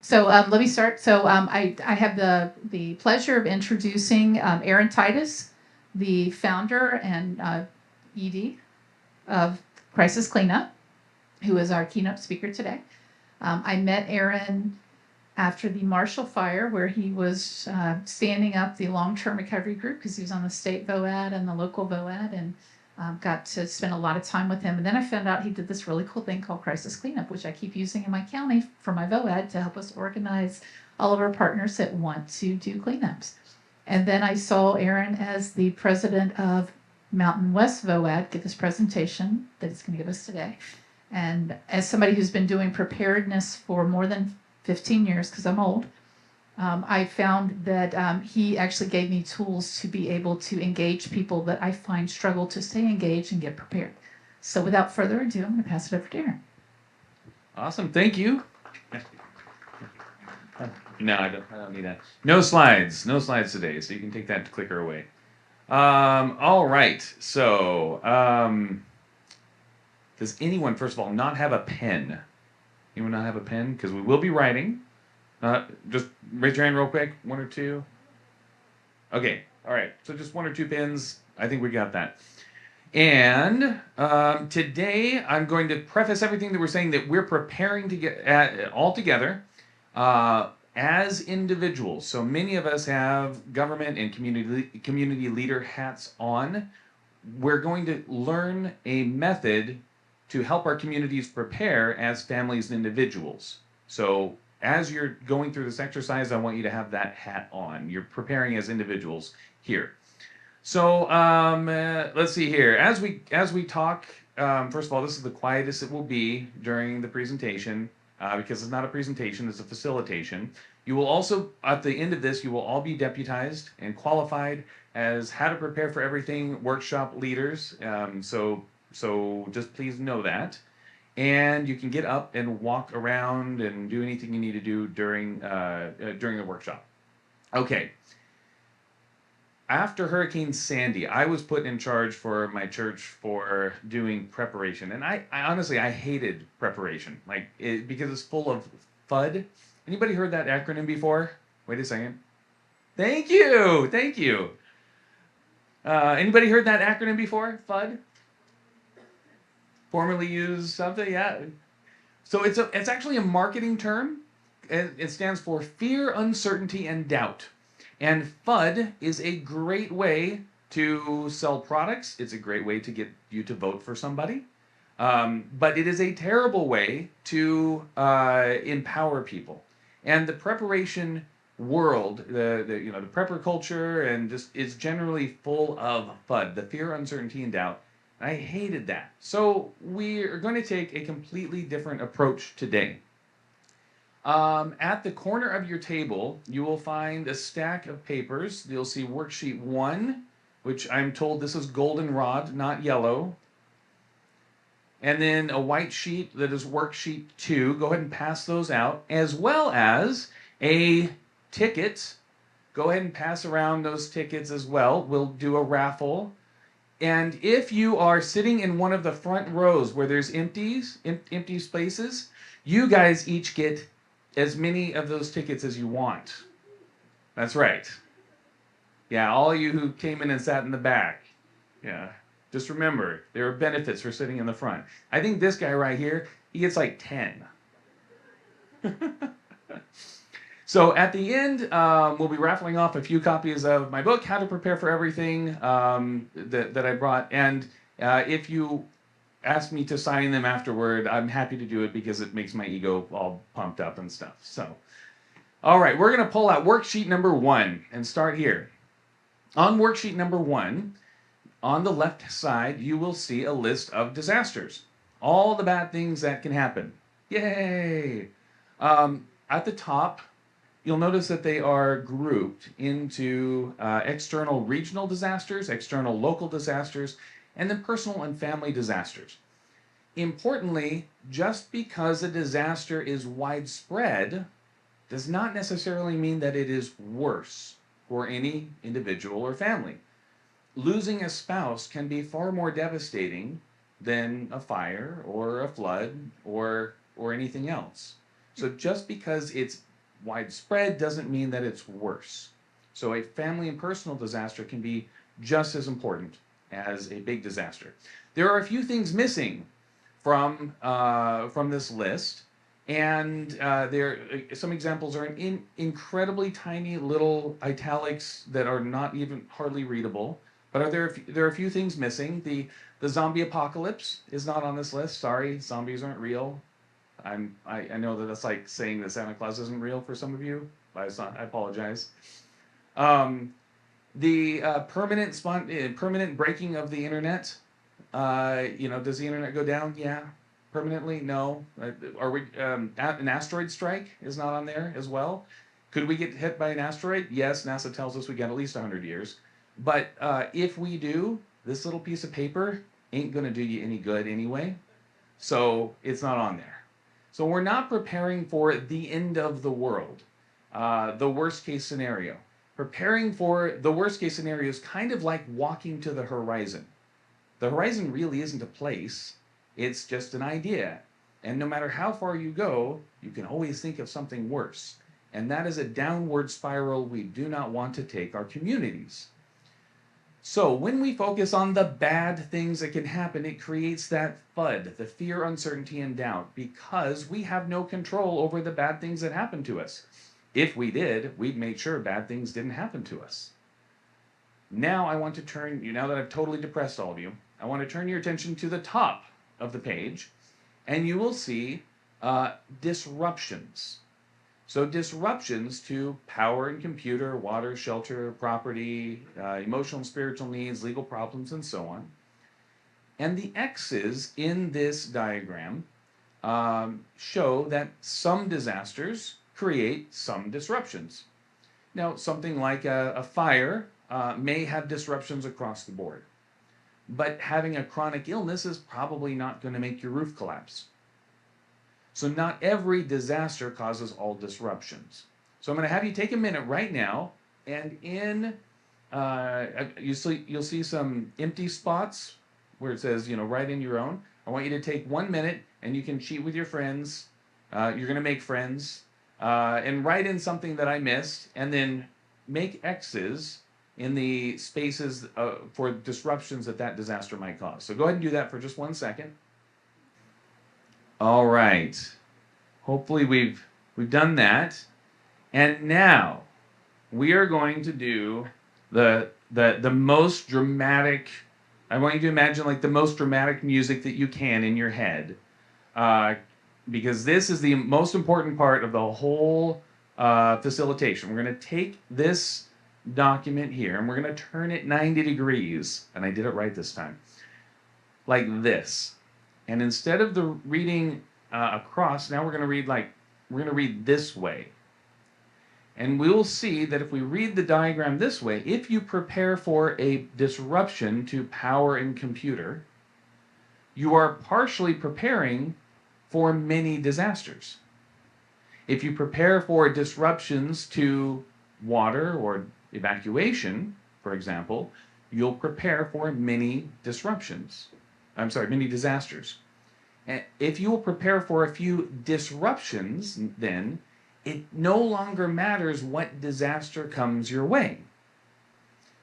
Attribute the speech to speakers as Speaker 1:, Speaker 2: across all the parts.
Speaker 1: So let me start. So I have the pleasure of introducing Aaron Titus, the founder and ED of Crisis Cleanup, who is our keynote speaker today. I met Aaron after the Marshall Fire, where he was standing up the long-term recovery group because he was on the state VOAD and the local VOAD, and got to spend a lot of time with him. And then I found out he did this really cool thing called Crisis Cleanup, which I keep using in my county for my VOAD to help us organize all of our partners that want to do cleanups. And then I saw Aaron as the president of Mountain West VOAD give this presentation that he's going to give us today. And as somebody who's been doing preparedness for more than 15 years, because I'm old, I found that he actually gave me tools to be able to engage people that I find struggle to stay engaged and get prepared. So without further ado, I'm going to pass it over to Aaron.
Speaker 2: Awesome, thank you. No, I don't need that. No slides today, so you can take that clicker away. All right, so does anyone, first of all, not have a pen? Anyone not have a pen? Because we will be writing. Just raise your hand real quick. One or two. Okay. All right. So just one or two pens. I think we got that. And today I'm going to preface everything that we're saying that we're preparing to get all together as individuals. So many of us have government and community leader hats on. We're going to learn a method to help our communities prepare as families and individuals. So as you're going through this exercise, I want you to have that hat on. You're preparing as individuals here. So let's see here. As we talk, first of all, this is the quietest it will be during the presentation because it's not a presentation, it's a facilitation. You will also, at the end of this, you will all be deputized and qualified as how to prepare for everything workshop leaders. So just please know that. And you can get up and walk around and do anything you need to do during the workshop. Okay. After Hurricane Sandy, I was put in charge for my church for doing preparation. And I honestly, I hated preparation, because it's full of FUD. Anybody heard that acronym before? Wait a second. Thank you. Anybody heard that acronym before? FUD? Formerly used something, yeah. So it's actually a marketing term. It stands for fear, uncertainty, and doubt. And FUD is a great way to sell products. It's a great way to get you to vote for somebody. But it is a terrible way to empower people. And the preparation world, the prepper culture, and just is generally full of FUD, the fear, uncertainty, and doubt. I hated that. So we are going to take a completely different approach today. At the corner of your table, you will find a stack of papers. You'll see worksheet 1, which I'm told this is goldenrod, not yellow. And then a white sheet that is worksheet 2. Go ahead and pass those out, as well as a ticket. Go ahead and pass around those tickets as well. We'll do a raffle. And if you are sitting in one of the front rows where there's empty spaces, you guys each get as many of those tickets as you want. That's right. Yeah, all you who came in and sat in the back. Yeah, just remember, there are benefits for sitting in the front. I think this guy right here, he gets like 10. So at the end, we'll be raffling off a few copies of my book, How to Prepare for Everything, that I brought. And if you ask me to sign them afterward, I'm happy to do it because it makes my ego all pumped up and stuff. So, all right, we're going to pull out worksheet number 1 and start here. On worksheet number 1, on the left side, you will see a list of disasters. All the bad things that can happen. Yay! At the top, you'll notice that they are grouped into external regional disasters, external local disasters, and then personal and family disasters. Importantly, just because a disaster is widespread does not necessarily mean that it is worse for any individual or family. Losing a spouse can be far more devastating than a fire or a flood or anything else. So just because it's widespread doesn't mean that it's worse. So a family and personal disaster can be just as important as a big disaster. There are a few things missing from this list, and some examples are in incredibly tiny little italics that are not even hardly readable. But there are a few things missing. The zombie apocalypse is not on this list. Sorry, zombies aren't real. I know that that's like saying that Santa Claus isn't real for some of you. But it's not, I apologize. The permanent breaking of the internet. Does the internet go down? Yeah. Permanently? No. An asteroid strike is not on there as well. Could we get hit by an asteroid? Yes. NASA tells us we got at least 100 years. But if we do, this little piece of paper ain't going to do you any good anyway. So it's not on there. So we're not preparing for the end of the world, the worst case scenario. Preparing for the worst case scenario is kind of like walking to the horizon. The horizon really isn't a place, it's just an idea. And no matter how far you go, you can always think of something worse. And that is a downward spiral we do not want to take our communities. So when we focus on the bad things that can happen, it creates that FUD, the fear, uncertainty, and doubt, because we have no control over the bad things that happen to us. If we did, we'd make sure bad things didn't happen to us. Now I want to turn you, now that I've totally depressed all of you, I want to turn your attention to the top of the page, and you will see disruptions. So disruptions to power and computer, water, shelter, property, emotional and spiritual needs, legal problems, and so on. And the X's in this diagram show that some disasters create some disruptions. Now, something like a fire may have disruptions across the board. But having a chronic illness is probably not going to make your roof collapse. So not every disaster causes all disruptions. So I'm going to have you take a minute right now, and you'll see some empty spots where it says, write in your own. I want you to take 1 minute, and you can cheat with your friends. You're going to make friends, and write in something that I missed, and then make X's in the spaces for disruptions that disaster might cause. So go ahead and do that for just 1 second. All right. Hopefully we've done that. And now we are going to do the most dramatic. I want you to imagine like the most dramatic music that you can in your head, because this is the most important part of the whole facilitation. We're going to take this document here and we're going to turn it 90 degrees, and I did it right this time, like this. And instead of the reading across, now we're going to read this way. And we'll see that if we read the diagram this way, if you prepare for a disruption to power and computer, you are partially preparing for many disasters. If you prepare for disruptions to water or evacuation, for example, you'll prepare for many disasters. And if you will prepare for a few disruptions, then it no longer matters what disaster comes your way.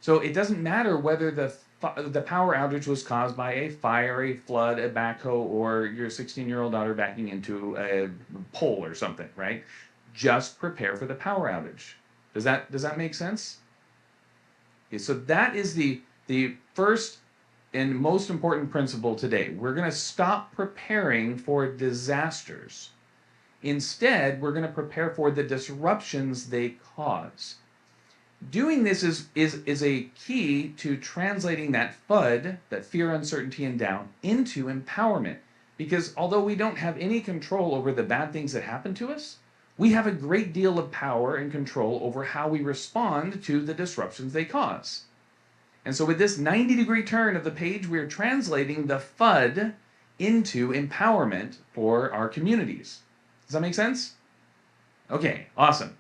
Speaker 2: So it doesn't matter whether the power outage was caused by a fire, a flood, a backhoe, or your 16-year-old daughter backing into a pole or something, right? Just prepare for the power outage. Does that make sense? Okay, so that is the first and most important principle today. We're going to stop preparing for disasters. Instead, we're going to prepare for the disruptions they cause. Doing this is a key to translating that FUD, that fear, uncertainty, and doubt, into empowerment. Because although we don't have any control over the bad things that happen to us, we have a great deal of power and control over how we respond to the disruptions they cause. And so with this 90-degree turn of the page, we're translating the FUD into empowerment for our communities. Does that make sense? Okay, awesome.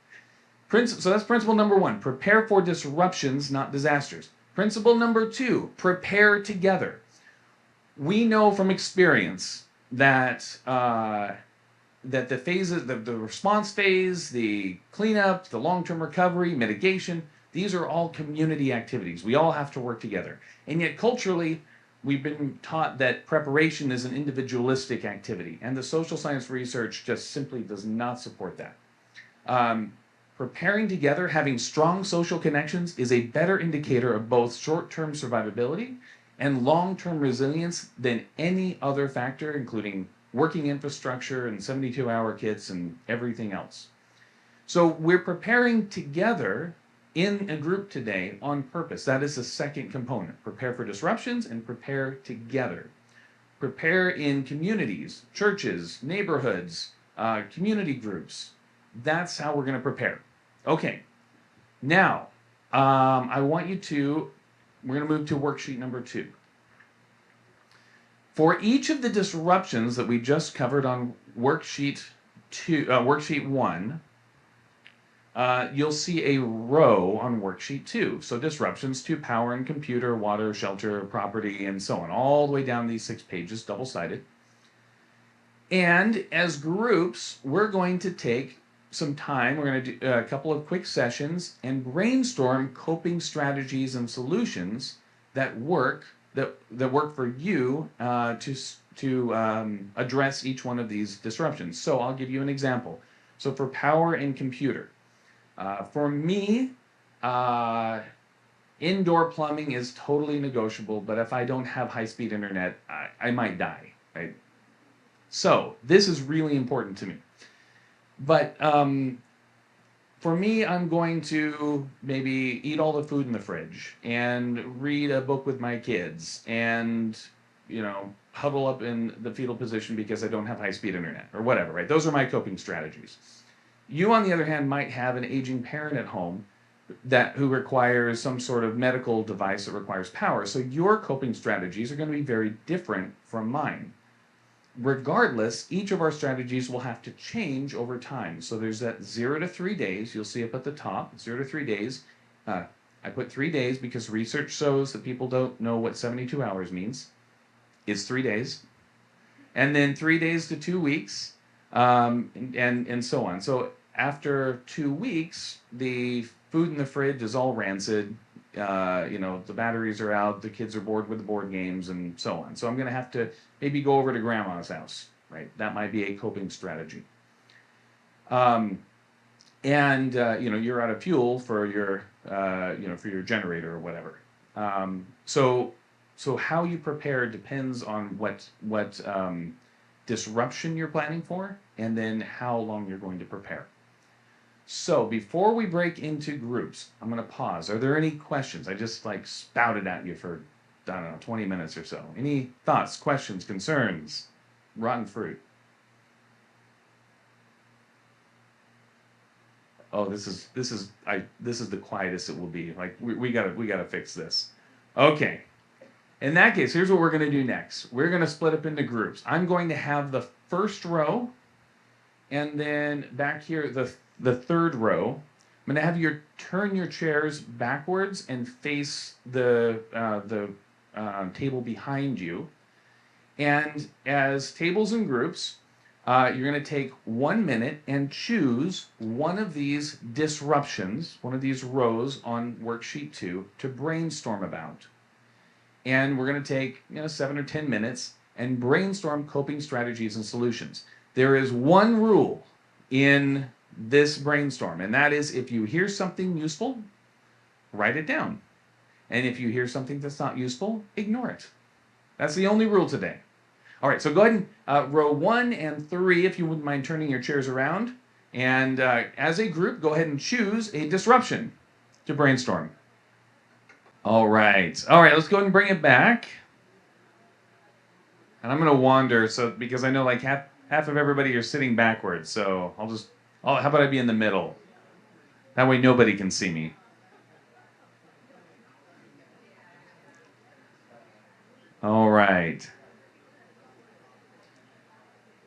Speaker 2: So that's principle number 1. Prepare for disruptions, not disasters. Principle number 2, prepare together. We know from experience that that the phases, the response phase, the cleanup, the long-term recovery, mitigation, these are all community activities. We all have to work together. And yet culturally, we've been taught that preparation is an individualistic activity, and the social science research just simply does not support that. Preparing together, having strong social connections, is a better indicator of both short-term survivability and long-term resilience than any other factor, including working infrastructure and 72-hour kits and everything else. So we're preparing together in a group today on purpose. That is the second component. Prepare for disruptions and prepare together. Prepare in communities, churches, neighborhoods, community groups. That's how we're going to prepare. Okay, now we're going to move to worksheet number 2. For each of the disruptions that we just covered on worksheet 1, you'll see a row on worksheet 2. So disruptions to power and computer, water, shelter, property, and so on, all the way down these 6 pages, double-sided. And as groups, we're going to take some time. We're going to do a couple of quick sessions and brainstorm coping strategies and solutions that work for you to address each one of these disruptions. So I'll give you an example. So for power and computer, for me, indoor plumbing is totally negotiable, but if I don't have high-speed internet, I might die, right? So this is really important to me. But for me, I'm going to maybe eat all the food in the fridge and read a book with my kids and, huddle up in the fetal position because I don't have high-speed internet or whatever, right? Those are my coping strategies. You, on the other hand, might have an aging parent at home who requires some sort of medical device that requires power. So your coping strategies are going to be very different from mine. Regardless, each of our strategies will have to change over time. So there's that 0 to 3 days. You'll see up at the top, 0 to 3 days. I put 3 days because research shows that people don't know what 72 hours means. It's 3 days. And then 3 days to 2 weeks, and so on. So after 2 weeks, the food in the fridge is all rancid. The batteries are out, the kids are bored with the board games, and so on. So I'm going to have to maybe go over to grandma's house, right? That might be a coping strategy. You're out of fuel for your, for your generator or whatever. So how you prepare depends on what disruption you're planning for, and then how long you're going to prepare. So before we break into groups, I'm going to pause. Are there any questions? I just spouted at you for, 20 minutes or so. Any thoughts, questions, concerns? Rotten fruit. Oh, this is the quietest it will be. We gotta fix this. Okay. In that case, here's what we're going to do next. We're going to split up into groups. I'm going to have the first row, and then back here, the third row. I'm going to have you turn your chairs backwards and face the table behind you. And as tables and groups, you're going to take 1 minute and choose one of these disruptions, one of these rows on worksheet 2 to brainstorm about. And we're going to take 7 or 10 minutes and brainstorm coping strategies and solutions. There is one rule in this brainstorm, and that is if you hear something useful, write it down. And if you hear something that's not useful, ignore it. That's the only rule today. All right, so go ahead and row 1 and 3, if you wouldn't mind turning your chairs around. And as a group, go ahead and choose a disruption to brainstorm. All right, let's go ahead and bring it back. And I'm going to wander, because I know half of everybody are sitting backwards, so how about I be in the middle? That way nobody can see me. All right.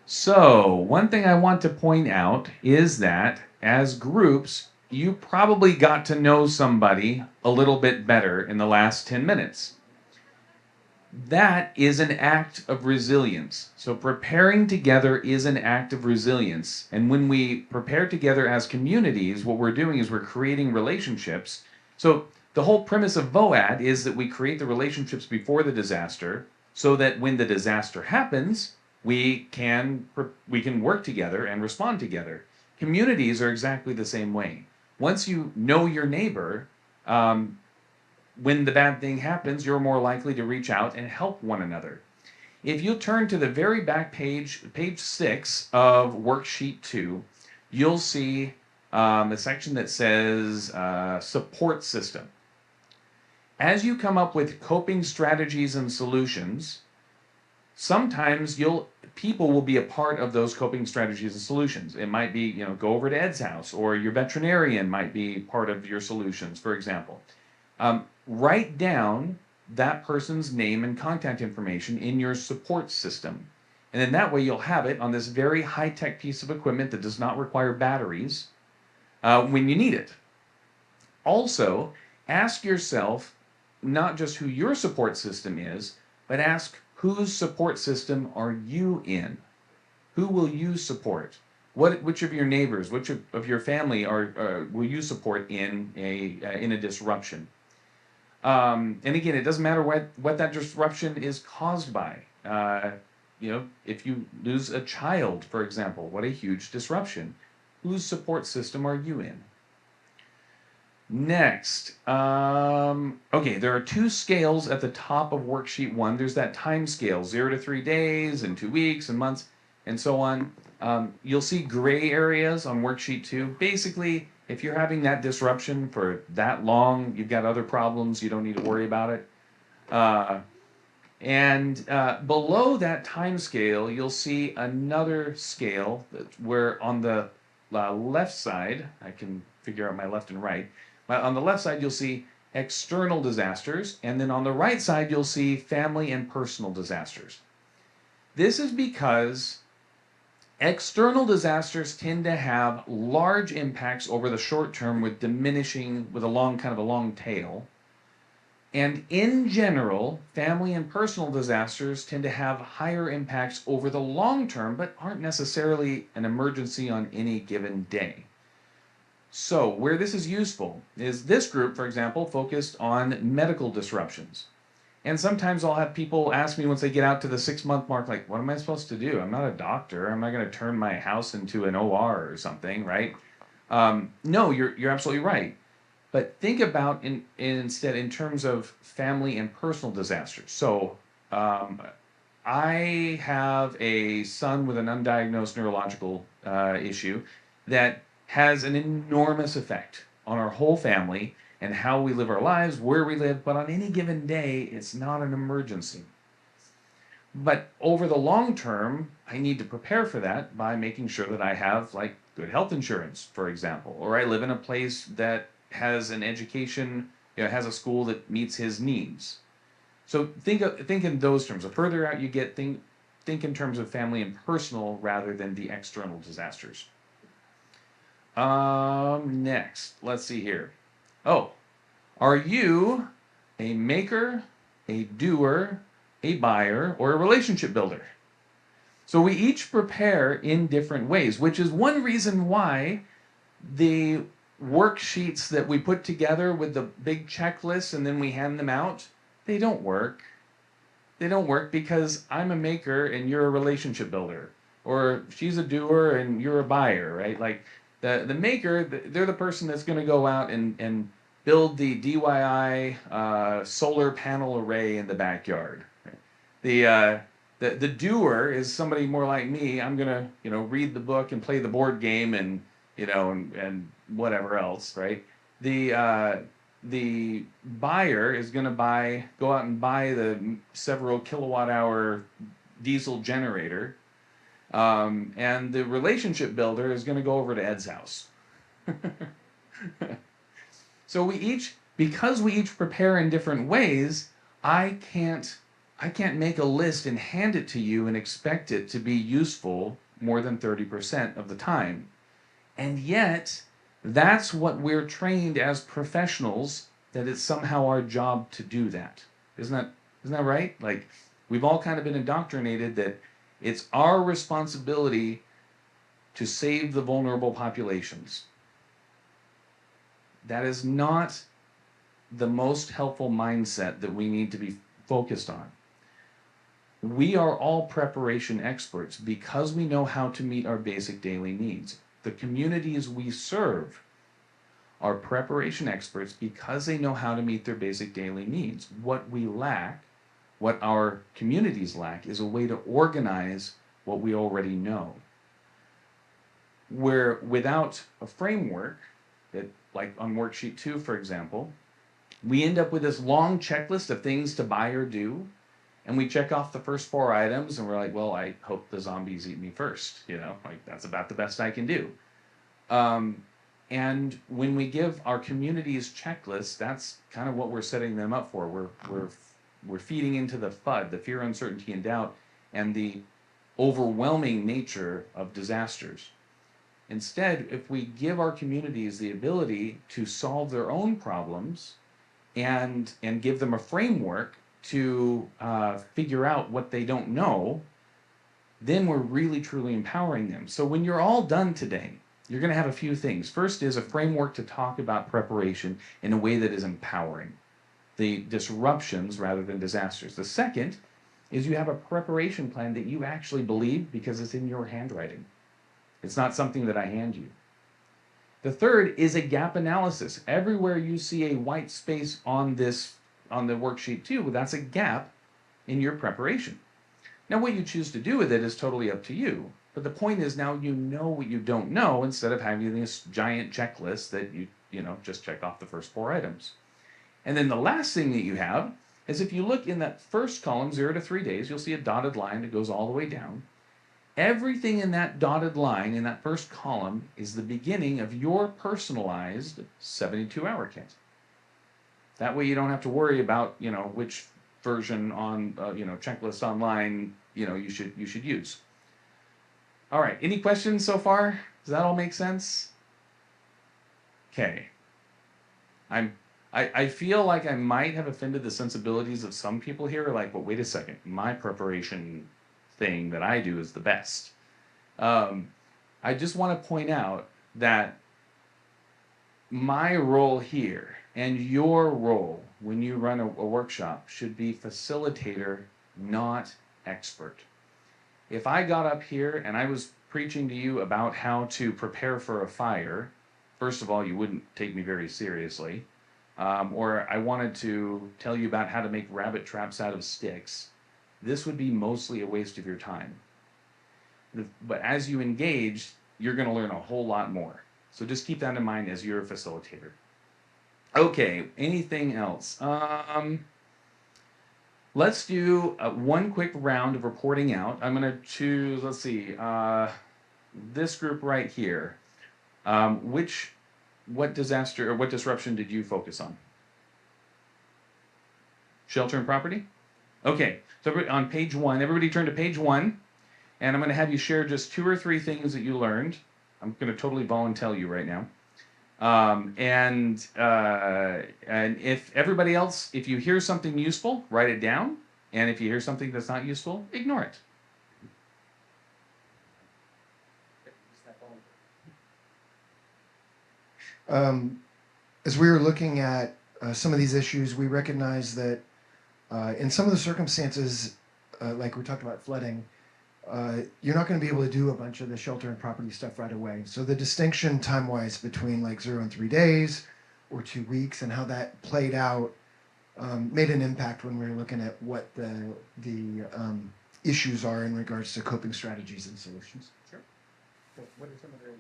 Speaker 2: So, one thing I want to point out is that as groups, you probably got to know somebody a little bit better in the last 10 minutes. That is an act of resilience. So preparing together is an act of resilience. And when we prepare together as communities, what we're doing is we're creating relationships. So the whole premise of VOAD is that we create the relationships before the disaster so that when the disaster happens, we can work together and respond together. Communities are exactly the same way. Once you know your neighbor, when the bad thing happens, you're more likely to reach out and help one another. If you turn to the very back page, page 6 of worksheet 2, you'll see a section that says support system. As you come up with coping strategies and solutions, sometimes people will be a part of those coping strategies and solutions. It might be, go over to Ed's house, or your veterinarian might be part of your solutions, for example. Write down that person's name and contact information in your support system. And then that way you'll have it on this very high-tech piece of equipment that does not require batteries when you need it. Also, ask yourself not just who your support system is, but ask whose support system are you in? Who will you support? Which of your neighbors, which of your family will you support in a disruption? And again, it doesn't matter what that disruption is caused by. If you lose a child, for example, what a huge disruption. Whose support system are you in? Next, okay, there are 2 scales at the top of worksheet 1. There's that time scale, 0 to 3 days, and 2 weeks, and months, and so on. You'll see gray areas on worksheet 2. Basically, if you're having that disruption for that long, you've got other problems, you don't need to worry about it. And below that time scale, you'll see another scale where on the left side, I can figure out my left and right. On the left side, you'll see external disasters, and then on the right side, you'll see family and personal disasters. This is because external disasters tend to have large impacts over the short term with a long tail. And in general, family and personal disasters tend to have higher impacts over the long term, but aren't necessarily an emergency on any given day. So where this is useful is this group, for example, focused on medical disruptions. And sometimes I'll have people ask me once they get out to the 6-month mark, like, what am I supposed to do? I'm not a doctor. I'm not going to turn my house into an OR or something, right? No, you're absolutely right. But think about instead in terms of family and personal disasters. So I have a son with an undiagnosed neurological issue that has an enormous effect on our whole family and how we live our lives, where we live, but on any given day, it's not an emergency. But over the long term, I need to prepare for that by making sure that I have good health insurance, for example, or I live in a place that has an education, has a school that meets his needs. So think in those terms. The further out you get, think in terms of family and personal rather than the external disasters. Next, let's see here. Oh, are you a maker, a doer, a buyer, or a relationship builder? So we each prepare in different ways, which is one reason why the worksheets that we put together with the big checklists and then we hand them out, they don't work. They don't work because I'm a maker and you're a relationship builder. Or she's a doer and you're a buyer, right? Like the maker, they're the person that's going to go out and build the DIY solar panel array in the backyard. The doer is somebody more like me. I'm going to read the book and play the board game and and whatever else, right? The buyer is going to go out and buy the several kilowatt hour diesel generator, and the relationship builder is going to go over to Ed's house. So because we each prepare in different ways, I can't make a list and hand it to you and expect it to be useful more than 30% of the time. And yet, that's what we're trained as professionals, that it's somehow our job to do that. Isn't Isn't that right? Like, we've all kind of been indoctrinated that it's our responsibility to save the vulnerable populations. That is not the most helpful mindset that we need to be focused on. We are all preparation experts because we know how to meet our basic daily needs. The communities we serve are preparation experts because they know how to meet their basic daily needs. What we lack, what our communities lack, is a way to organize what we already know. Where without a framework, that, like on worksheet 2, for example, we end up with this long checklist of things to buy or do, and we check off the first 4 items, and we're like, well, I hope the zombies eat me first, like that's about the best I can do. And when we give our communities checklists, that's kind of what we're setting them up for. We're feeding into the FUD, the fear, uncertainty, and doubt, and the overwhelming nature of disasters. Instead, if we give our communities the ability to solve their own problems and give them a framework to figure out what they don't know, then we're really truly empowering them. So when you're all done today, you're going to have a few things. First is a framework to talk about preparation in a way that is empowering, the disruptions rather than disasters. The second is you have a preparation plan that you actually believe because it's in your handwriting. It's not something that I hand you. The third is a gap analysis. Everywhere you see a white space on the worksheet 2, that's a gap in your preparation. Now, what you choose to do with it is totally up to you. But the point is, now you know what you don't know instead of having this giant checklist that you just check off the first 4 items. And then the last thing that you have is, if you look in that first column, 0 to 3 days, you'll see a dotted line that goes all the way down. Everything in that dotted line, in that first column, is the beginning of your personalized 72-hour kit. That way you don't have to worry about, which version on, checklist online, you should use. All right, any questions so far? Does that all make sense? Okay. I feel like I might have offended the sensibilities of some people here, like, but wait a second, my preparation thing that I do is the best. I just want to point out that my role here and your role when you run a workshop should be facilitator, not expert. If I got up here and I was preaching to you about how to prepare for a fire, first of all, you wouldn't take me very seriously. Or I wanted to tell you about how to make rabbit traps out of sticks, this would be mostly a waste of your time. But as you engage, you're going to learn a whole lot more. So just keep that in mind as you're a facilitator. Okay, anything else? Let's do one quick round of reporting out. I'm going to choose, let's see, this group right here. What disaster or what disruption did you focus on? Shelter and property? Okay, so on page 1, everybody turn to page 1, and I'm going to have you share just 2 or 3 things that you learned. I'm going to totally volunteer you right now. And if everybody else, if you hear something useful, write it down. And if you hear something that's not useful, ignore it.
Speaker 3: As we were looking at some of these issues, we recognize that in some of the circumstances, like we talked about flooding, you're not going to be able to do a bunch of the shelter and property stuff right away. So the distinction time-wise between like 0 and 3 days or 2 weeks and how that played out made an impact when we were looking at what the issues are in regards to coping strategies and solutions.
Speaker 2: Sure. So what are some of the...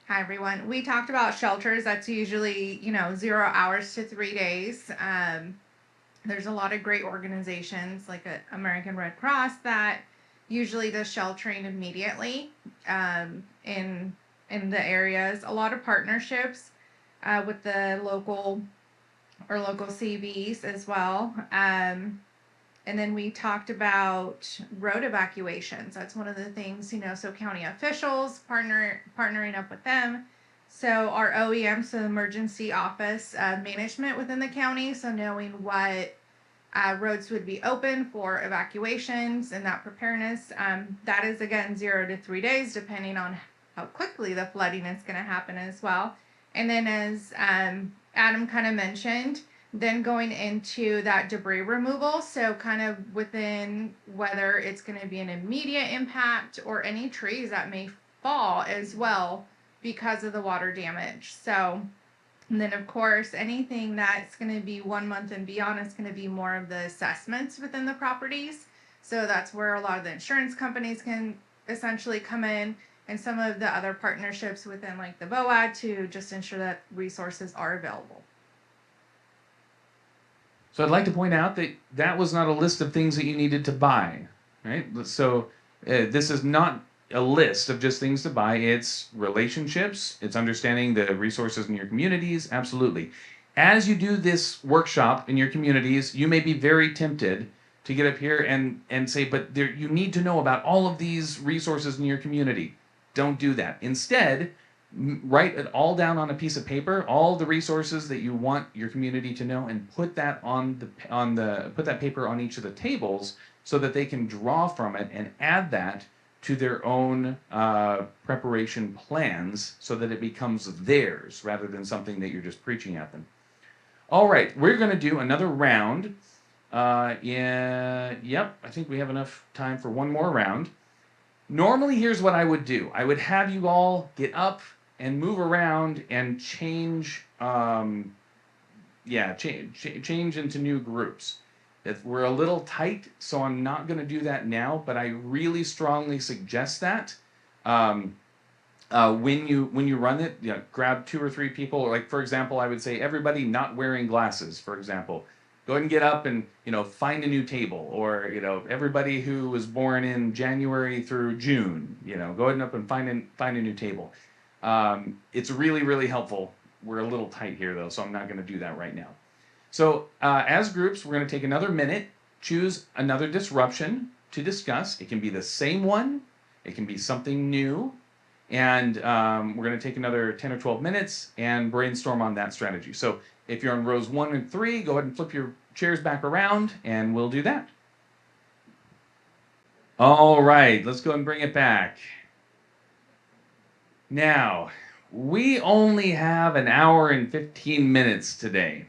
Speaker 4: Hi, everyone. We talked about shelters. That's usually, 0 hours to 3 days. There's a lot of great organizations like American Red Cross that usually does sheltering immediately in the areas. A lot of partnerships with the local CVs as well. And then we talked about road evacuations. That's one of the things, so county officials partnering up with them. So our OEM, so emergency office management within the county. So knowing what roads would be open for evacuations and that preparedness. That is again 0 to 3 days, depending on how quickly the flooding is going to happen as well. And then as Adam kind of mentioned, then going into that debris removal. So kind of within whether it's going to be an immediate impact or any trees that may fall as well because of the water damage. So, and then of course, anything that's going to be 1 month and beyond is going to be more of the assessments within the properties. So that's where a lot of the insurance companies can essentially come in, and some of the other partnerships within like the VOAD to just ensure that resources are available.
Speaker 2: So I'd like to point out that that was not a list of things that you needed to buy, right? So this is not a list of just things to buy. It's relationships. It's understanding the resources in your communities. Absolutely. As you do this workshop in your communities, you may be very tempted to get up here and say, but there, you need to know about all of these resources in your community. Don't do that. Instead, write it all down on a piece of paper, all the resources that you want your community to know, and put that put that paper on each of the tables so that they can draw from it and add that to their own preparation plans, so that it becomes theirs rather than something that you're just preaching at them. All right, we're going to do another round. Yep, I think we have enough time for one more round. Normally, here's what I would do. I would have you all get up and move around and change, change into new groups. We're a little tight, so I'm not going to do that now, but I really strongly suggest that. When you run it, grab 2 or 3 people. Like, for example, I would say everybody not wearing glasses, for example. Go ahead and get up and, find a new table. Or, everybody who was born in January through June, go ahead and up and find a new table. It's really, really helpful. We're a little tight here, though, so I'm not going to do that right now. So as groups, we're going to take another minute, choose another disruption to discuss. It can be the same one. It can be something new. And we're going to take another 10 or 12 minutes and brainstorm on that strategy. So if you're on rows 1 and 3, go ahead and flip your chairs back around, and we'll do that. All right, let's go and bring it back. Now, we only have an hour and 15 minutes today,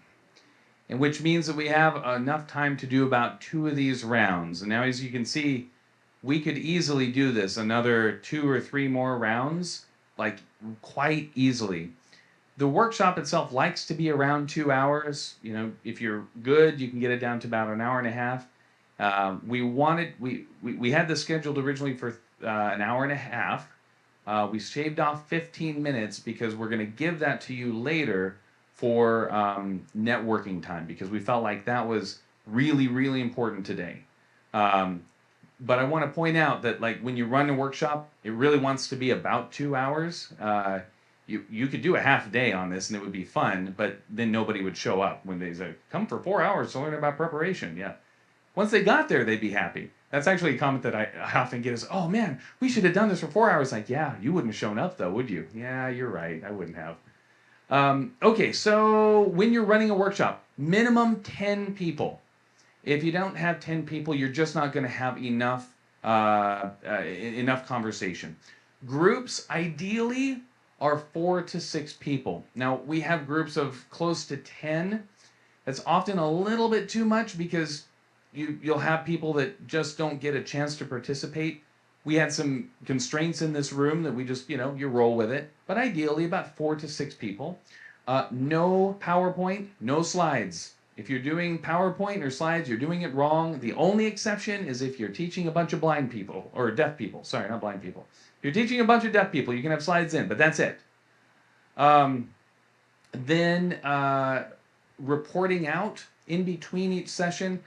Speaker 2: and which means that we have enough time to do about 2 of these rounds. And now, as you can see, we could easily do this, another 2 or 3 more rounds, like quite easily. The workshop itself likes to be around 2 hours. If you're good, you can get it down to about an hour and a half. We had this scheduled originally for an hour and a half. We shaved off 15 minutes because we're going to give that to you later for networking time, because we felt like that was really, really important today. But I want to point out that, like, when you run a workshop, it really wants to be about 2 hours. You could do a half day on this and it would be fun, but then nobody would show up when they say, come for 4 hours to learn about preparation. Yeah. Once they got there, they'd be happy. That's actually a comment that I often get is, oh man, we should have done this for 4 hours. Like, yeah, you wouldn't have shown up though, would you? Yeah, you're right. I wouldn't have. Okay, so when you're running a workshop, minimum 10 people. If you don't have 10 people, you're just not going to have enough conversation. Groups, ideally, are 4 to 6 people. Now, we have groups of close to 10. That's often a little bit too much, because you'll have people that just don't get a chance to participate. We had some constraints in this room that we just, you roll with it. But ideally, about 4 to 6 people. No PowerPoint, no slides. If you're doing PowerPoint or slides, you're doing it wrong. The only exception is if you're teaching a bunch of blind people, or deaf people. Sorry, not blind people. If you're teaching a bunch of deaf people, you can have slides in, but that's it. Then reporting out in between each session.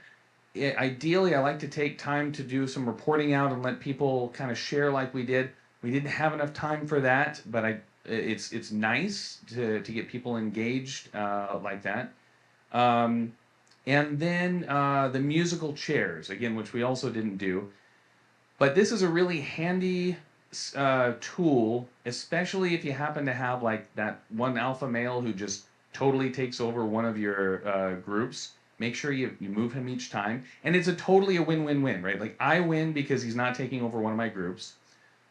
Speaker 2: Ideally, I like to take time to do some reporting out and let people kind of share like we did. We didn't have enough time for that, but it's nice to get people engaged like that. And then the musical chairs, again, which we also didn't do. But this is a really handy tool, especially if you happen to have like that one alpha male who just totally takes over one of your groups. Make sure you move him each time. And it's totally a win-win-win, right? Like I win because he's not taking over one of my groups.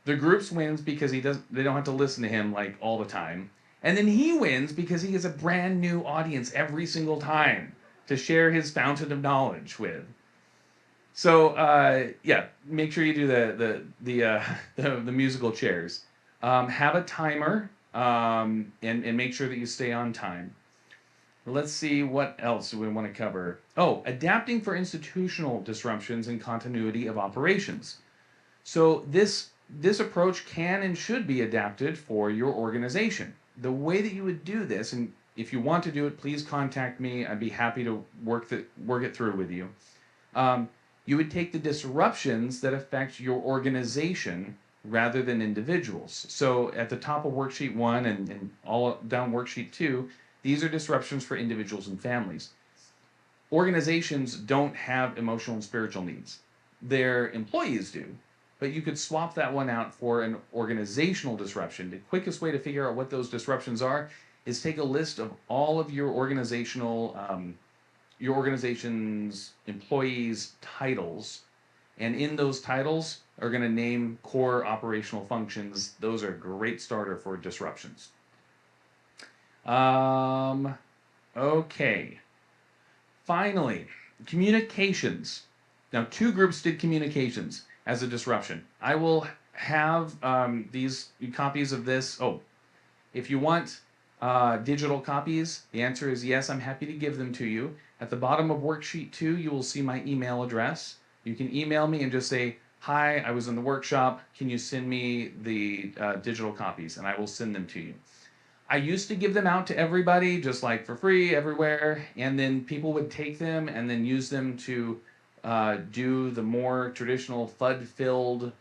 Speaker 2: The groups wins because they don't have to listen to him like all the time. And then he wins because he gets a brand new audience every single time to share his fountain of knowledge with. So yeah, make sure you do the musical chairs. Have a timer and make sure that you stay on time. Let's see what else we want to cover. Oh, adapting for institutional disruptions and continuity of operations. So this approach can and should be adapted for your organization. The way that you would do this, and if you want to do it, please contact me. I'd be happy to work it through with you. You would take the disruptions that affect your organization rather than individuals. So at the top of worksheet 1 and all down worksheet 2, these are disruptions for individuals and families. Organizations don't have emotional and spiritual needs. Their employees do. But you could swap that one out for an organizational disruption. The quickest way to figure out what those disruptions are is take a list of all of your organization's employees' titles, and in those titles are going to name core operational functions. Those are a great starter for disruptions. Okay. Finally, communications. Now, 2 groups did communications as a disruption. I will have these copies of this. Oh, if you want digital copies, the answer is yes, I'm happy to give them to you. At the bottom of worksheet 2, you will see my email address. You can email me and just say, hi, I was in the workshop. Can you send me the digital copies? And I will send them to you. I used to give them out to everybody, just like for free, everywhere. And then people would take them and then use them to do the more traditional FUD-filled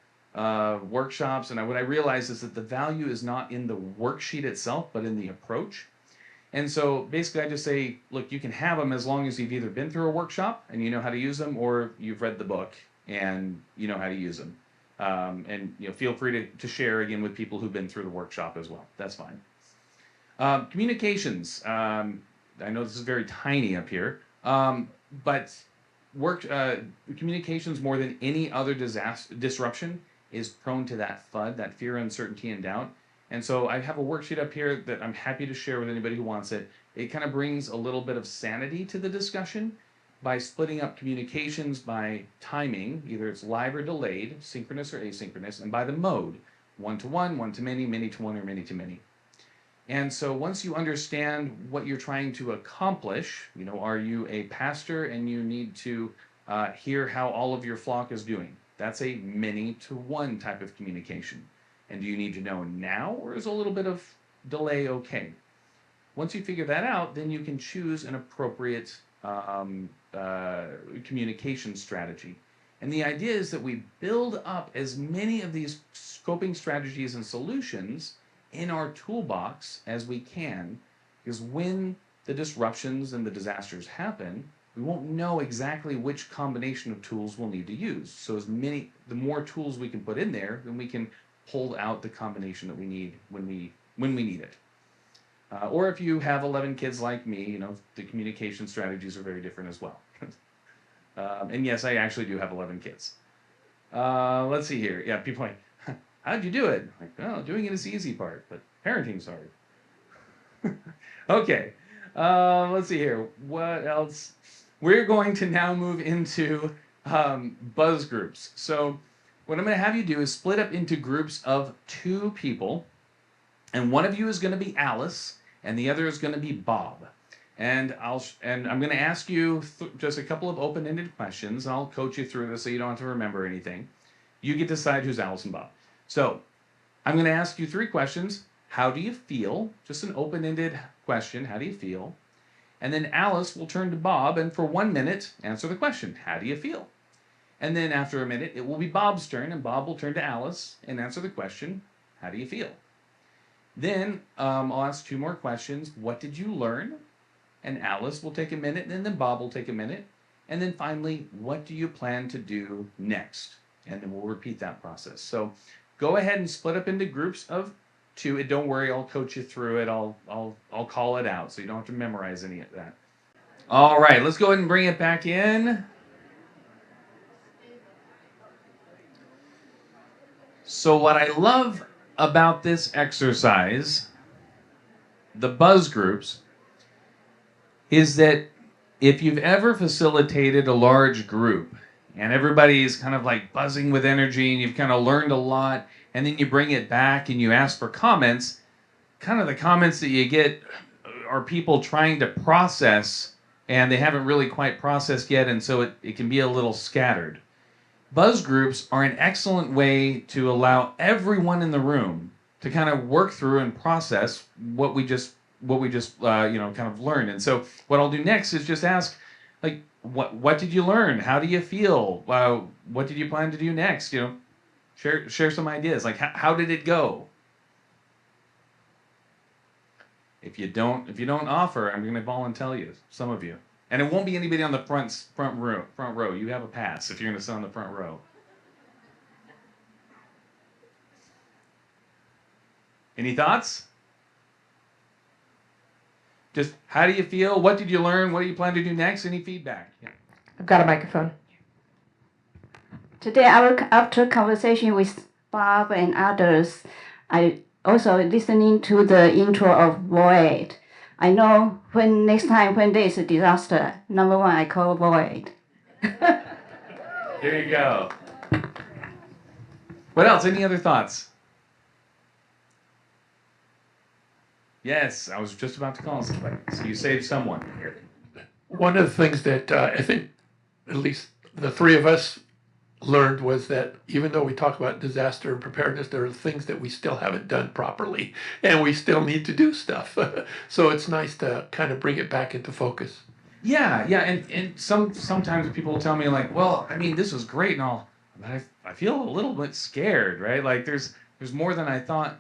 Speaker 2: workshops. And what I realized is that the value is not in the worksheet itself, but in the approach. And so basically I just say, look, you can have them as long as you've either been through a workshop and you know how to use them, or you've read the book and you know how to use them. And feel free to share again with people who've been through the workshop as well. That's fine. Communications. I know this is very tiny up here, but communications more than any other disruption is prone to that FUD, that fear, uncertainty, and doubt. And so I have a worksheet up here that I'm happy to share with anybody who wants it. It kind of brings a little bit of sanity to the discussion by splitting up communications by timing, either it's live or delayed, synchronous or asynchronous, and by the mode, one-to-one, one-to-many, many-to-one, or many-to-many. And so once you understand what you're trying to accomplish, are you a pastor and you need to hear how all of your flock is doing? That's a many-to-one type of communication. And do you need to know now, or is a little bit of delay okay? Once you figure that out, then you can choose an appropriate communication strategy. And the idea is that we build up as many of these scoping strategies and solutions in our toolbox as we can, because when the disruptions and the disasters happen, we won't know exactly which combination of tools we'll need to use. So the more tools we can put in there, then we can pull out the combination that we need when we need it. Or if you have 11 kids like me, the communication strategies are very different as well. And yes, I actually do have 11 kids. Let's see here. Yeah, people are like, how'd you do it? Like, well, doing it is the easy part, but parenting's hard. Okay, let's see here. What else? We're going to now move into buzz groups. So what I'm going to have you do is split up into groups of 2 people, and one of you is going to be Alice, and the other is going to be Bob. And I'm going to ask you just a couple of open-ended questions, and I'll coach you through this so you don't have to remember anything. You get to decide who's Alice and Bob. So I'm going to ask you 3 questions. How do you feel? Just an open-ended question. How do you feel? And then Alice will turn to Bob, and for 1 minute, answer the question. How do you feel? And then after a minute, it will be Bob's turn, and Bob will turn to Alice and answer the question, how do you feel? Then I'll ask 2 more questions. What did you learn? and Alice will take a minute, and then Bob will take a minute. And then finally, what do you plan to do next? And then we'll repeat that process. So go ahead and split up into groups of 2. And don't worry, I'll coach you through it. I'll call it out so you don't have to memorize any of that. All right, let's go ahead and bring it back in. So what I love about this exercise, the buzz groups, is that if you've ever facilitated a large group and everybody's kind of like buzzing with energy and you've kind of learned a lot, and then you bring it back and you ask for comments, kind of the comments that you get are people trying to process and they haven't really quite processed yet, and so it can be a little scattered. Buzz groups are an excellent way to allow everyone in the room to kind of work through and process what we just kind of learned. And so what I'll do next is just ask, like, what did you learn? How do you feel? What did you plan to do next? Share some ideas. Like, how did it go? If you don't offer, I'm going to volunteer you, some of you. And it won't be anybody on the front row. You have a pass if you're going to sit on the front row. Any thoughts? Just how do you feel? What did you learn? What do you plan to do next? Any feedback? Yeah.
Speaker 5: I've got a microphone.
Speaker 6: Today, after conversation with Bob and others, I also listening to the intro of VOAD. I know next time when there is a disaster, number 1, I call VOAD.
Speaker 2: There you go. What else? Any other thoughts? Yes, I was just about to call somebody. So you saved someone.
Speaker 7: One of the things that I think at least the 3 of us learned was that even though we talk about disaster and preparedness, there are things that we still haven't done properly, and we still need to do stuff. So it's nice to kind of bring it back into focus.
Speaker 2: Yeah, and sometimes people will tell me like, well, I mean, this was great and all, but I feel a little bit scared, right? Like there's more than I thought,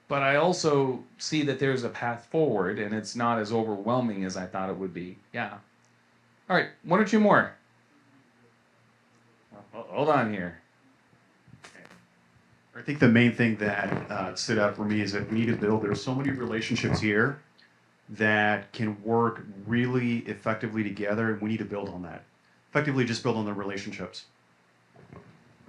Speaker 2: but I also see that there's a path forward, and it's not as overwhelming as I thought it would be. Yeah. All right, 1 or 2 more. Hold on here.
Speaker 8: I think the main thing that stood out for me is that we need to build. There's so many relationships here that can work really effectively together, and we need to build on that. Effectively, just build on the relationships.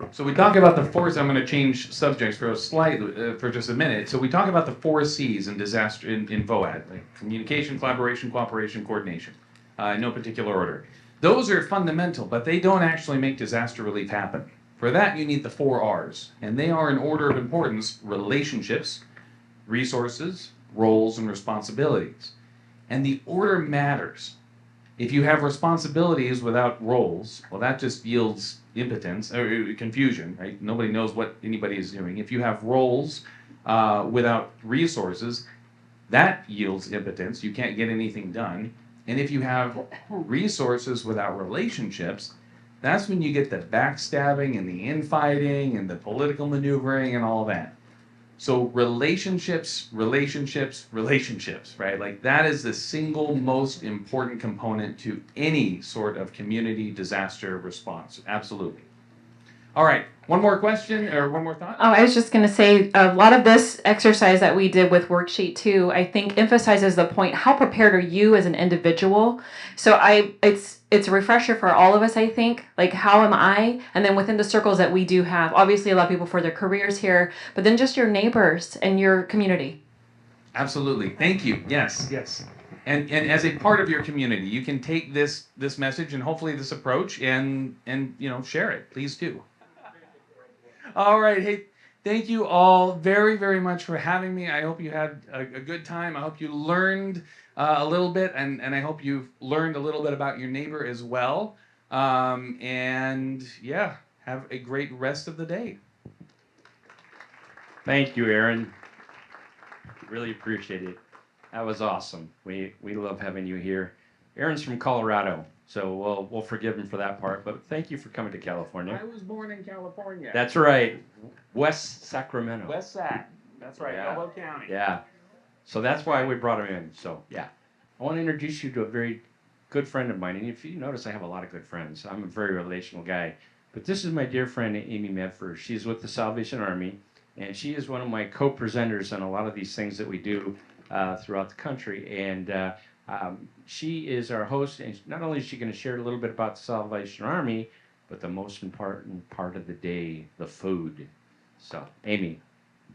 Speaker 2: So we talk about the 4. I'm going to change subjects for just a minute. So we talk about the 4 C's in disaster in VOAD: like communication, collaboration, cooperation, coordination, in no particular order. Those are fundamental, but they don't actually make disaster relief happen. For that, you need the 4 R's, and they are in order of importance: relationships, resources, roles, and responsibilities. And the order matters. If you have responsibilities without roles, well, that just yields impotence or confusion, right? Nobody knows what anybody is doing. If you have roles without resources, that yields impotence. You can't get anything done. And if you have resources without relationships, that's when you get the backstabbing and the infighting and the political maneuvering and all that. So relationships, right? Like that is the single most important component to any sort of community disaster response. Absolutely. All right, one more question or one more thought?
Speaker 5: Oh, I was just going to say a lot of this exercise that we did with worksheet 2, I think emphasizes the point, how prepared are you as an individual? So it's a refresher for all of us, I think, like how am I? And then within the circles that we do have, obviously a lot of people for their careers here, but then just your neighbors and your community.
Speaker 2: Absolutely, thank you, yes. And as a part of your community, you can take this message and hopefully this approach and share it, please do. All right, hey, thank you all very, very much for having me. I hope you had a good time. I hope you learned a little bit, and I hope you've learned a little bit about your neighbor as well. And yeah, have a great rest of the day.
Speaker 9: Thank you, Aaron. Really appreciate it. That was awesome. We love having you here. Aaron's from Colorado, so we'll forgive him for that part, but thank you for coming to California.
Speaker 2: I was born in California.
Speaker 9: That's right. West Sacramento.
Speaker 2: West Sac. That's right,
Speaker 9: Yeah.
Speaker 2: Corbo County.
Speaker 9: Yeah. So that's why we brought him in. So, yeah. I want to introduce you to a very good friend of mine. And if you notice, I have a lot of good friends. I'm a very relational guy. But this is my dear friend, Amy Mefford. She's with the Salvation Army, and she is one of my co-presenters on a lot of these things that we do throughout the country. And she is our host, and not only is she going to share a little bit about the Salvation Army, but the most important part of the day, the food. So, Amy.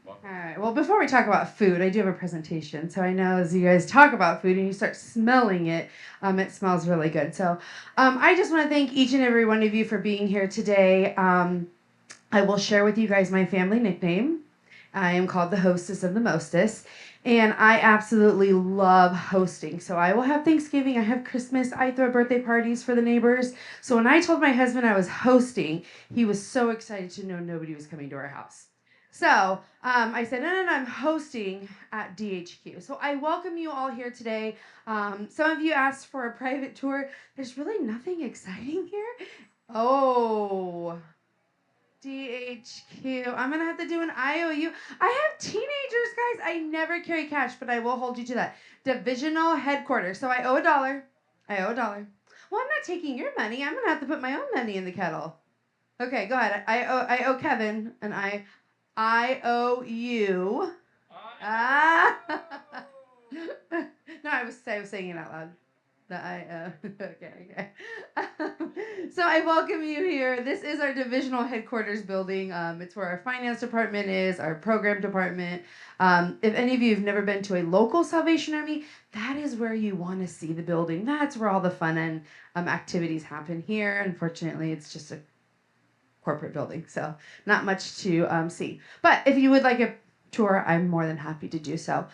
Speaker 10: All right. Well, before we talk about food, I do have a presentation. So I know as you guys talk about food and you start smelling it, it smells really good. So I just want to thank each and every one of you for being here today. I will share with you guys my family nickname. I am called the hostess of the mostest. And I absolutely love hosting. So I will have Thanksgiving, I have Christmas, I throw birthday parties for the neighbors. So when I told my husband I was hosting, he was so excited to know nobody was coming to our house. So I said, no, I'm hosting at DHQ. So I welcome you all here today. Some of you asked for a private tour. There's really nothing exciting here. Oh, DHQ. I'm going to have to do an IOU. I have teenagers, guys. I never carry cash, but I will hold you to that. Divisional headquarters. So I owe $1. I owe $1. Well, I'm not taking your money. I'm going to have to put my own money in the kettle. Okay, go ahead. I owe Kevin, and I owe you. No, I was saying it out loud. Okay. So I welcome you here. This is our divisional headquarters building. It's where our finance department is, our program department. If any of you have never been to a local Salvation Army, that is where you want to see the building. That's where all the fun and activities happen here. Unfortunately, it's just a corporate building, so not much to see. But if you would like a tour, I'm more than happy to do so.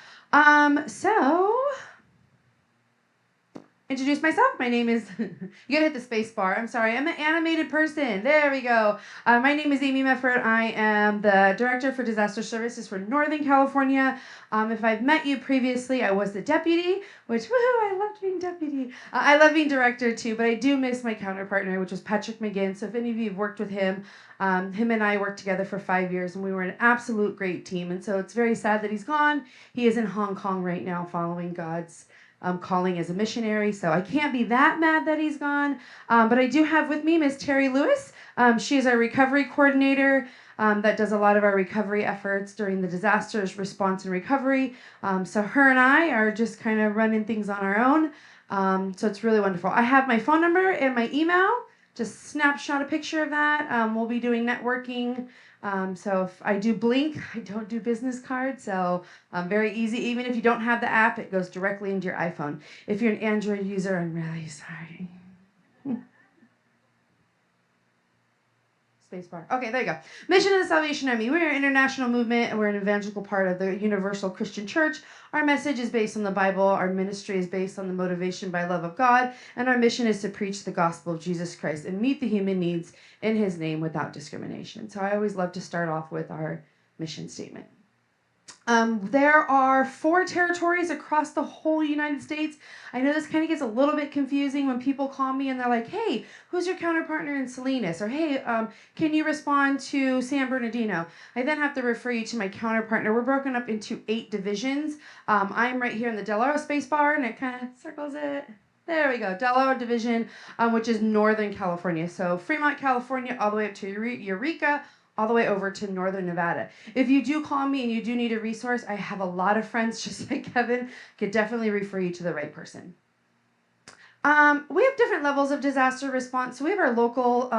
Speaker 10: Introduce myself. My name is, you gotta hit the space bar. I'm sorry, I'm an animated person. There we go. My name is Amy Mefford. I am the Director for Disaster Services for Northern California. If I've met you previously, I was the deputy, which, woohoo, I loved being deputy. I love being director too, but I do miss my counterpartner, which was Patrick McGinn. So if any of you have worked with him, him and I worked together for 5 years, and we were an absolute great team. And so it's very sad that he's gone. He is in Hong Kong right now following God's calling as a missionary, so I can't be that mad that he's gone. But I do have with me Miss Terry Lewis. She is our recovery coordinator that does a lot of our recovery efforts during the disasters response and recovery. So her and I are just kind of running things on our own. So it's really wonderful. I have my phone number and my email. Just snapshot a picture of that. We'll be doing networking. So if I do Blink, I don't do business cards, so very easy. Even if you don't have the app, it goes directly into your iPhone. If you're an Android user, I'm really sorry. Spacebar. Okay, there you go. Mission of the Salvation Army. We're an international movement, and we're an evangelical part of the Universal Christian Church. Our message is based on the Bible. Our ministry is based on the motivation by love of God. And our mission is to preach the gospel of Jesus Christ and meet the human needs in his name without discrimination. So I always love to start off with our mission statement. There are 4 territories across the whole United States. I know this kind of gets a little bit confusing when people call me and they're like, hey, who's your counterpartner in Salinas? Or, hey, can you respond to San Bernardino? I then have to refer you to my counterpartner. We're broken up into 8 divisions. I'm right here in the Del Oro space bar, and it kind of circles it. There we go, Del Oro Division, which is Northern California. So Fremont, California, all the way up to Eureka, all the way over to Northern Nevada. If you do call me and you do need a resource, I have a lot of friends just like Kevin, could definitely refer you to the right person. We have different levels of disaster response. So we have our local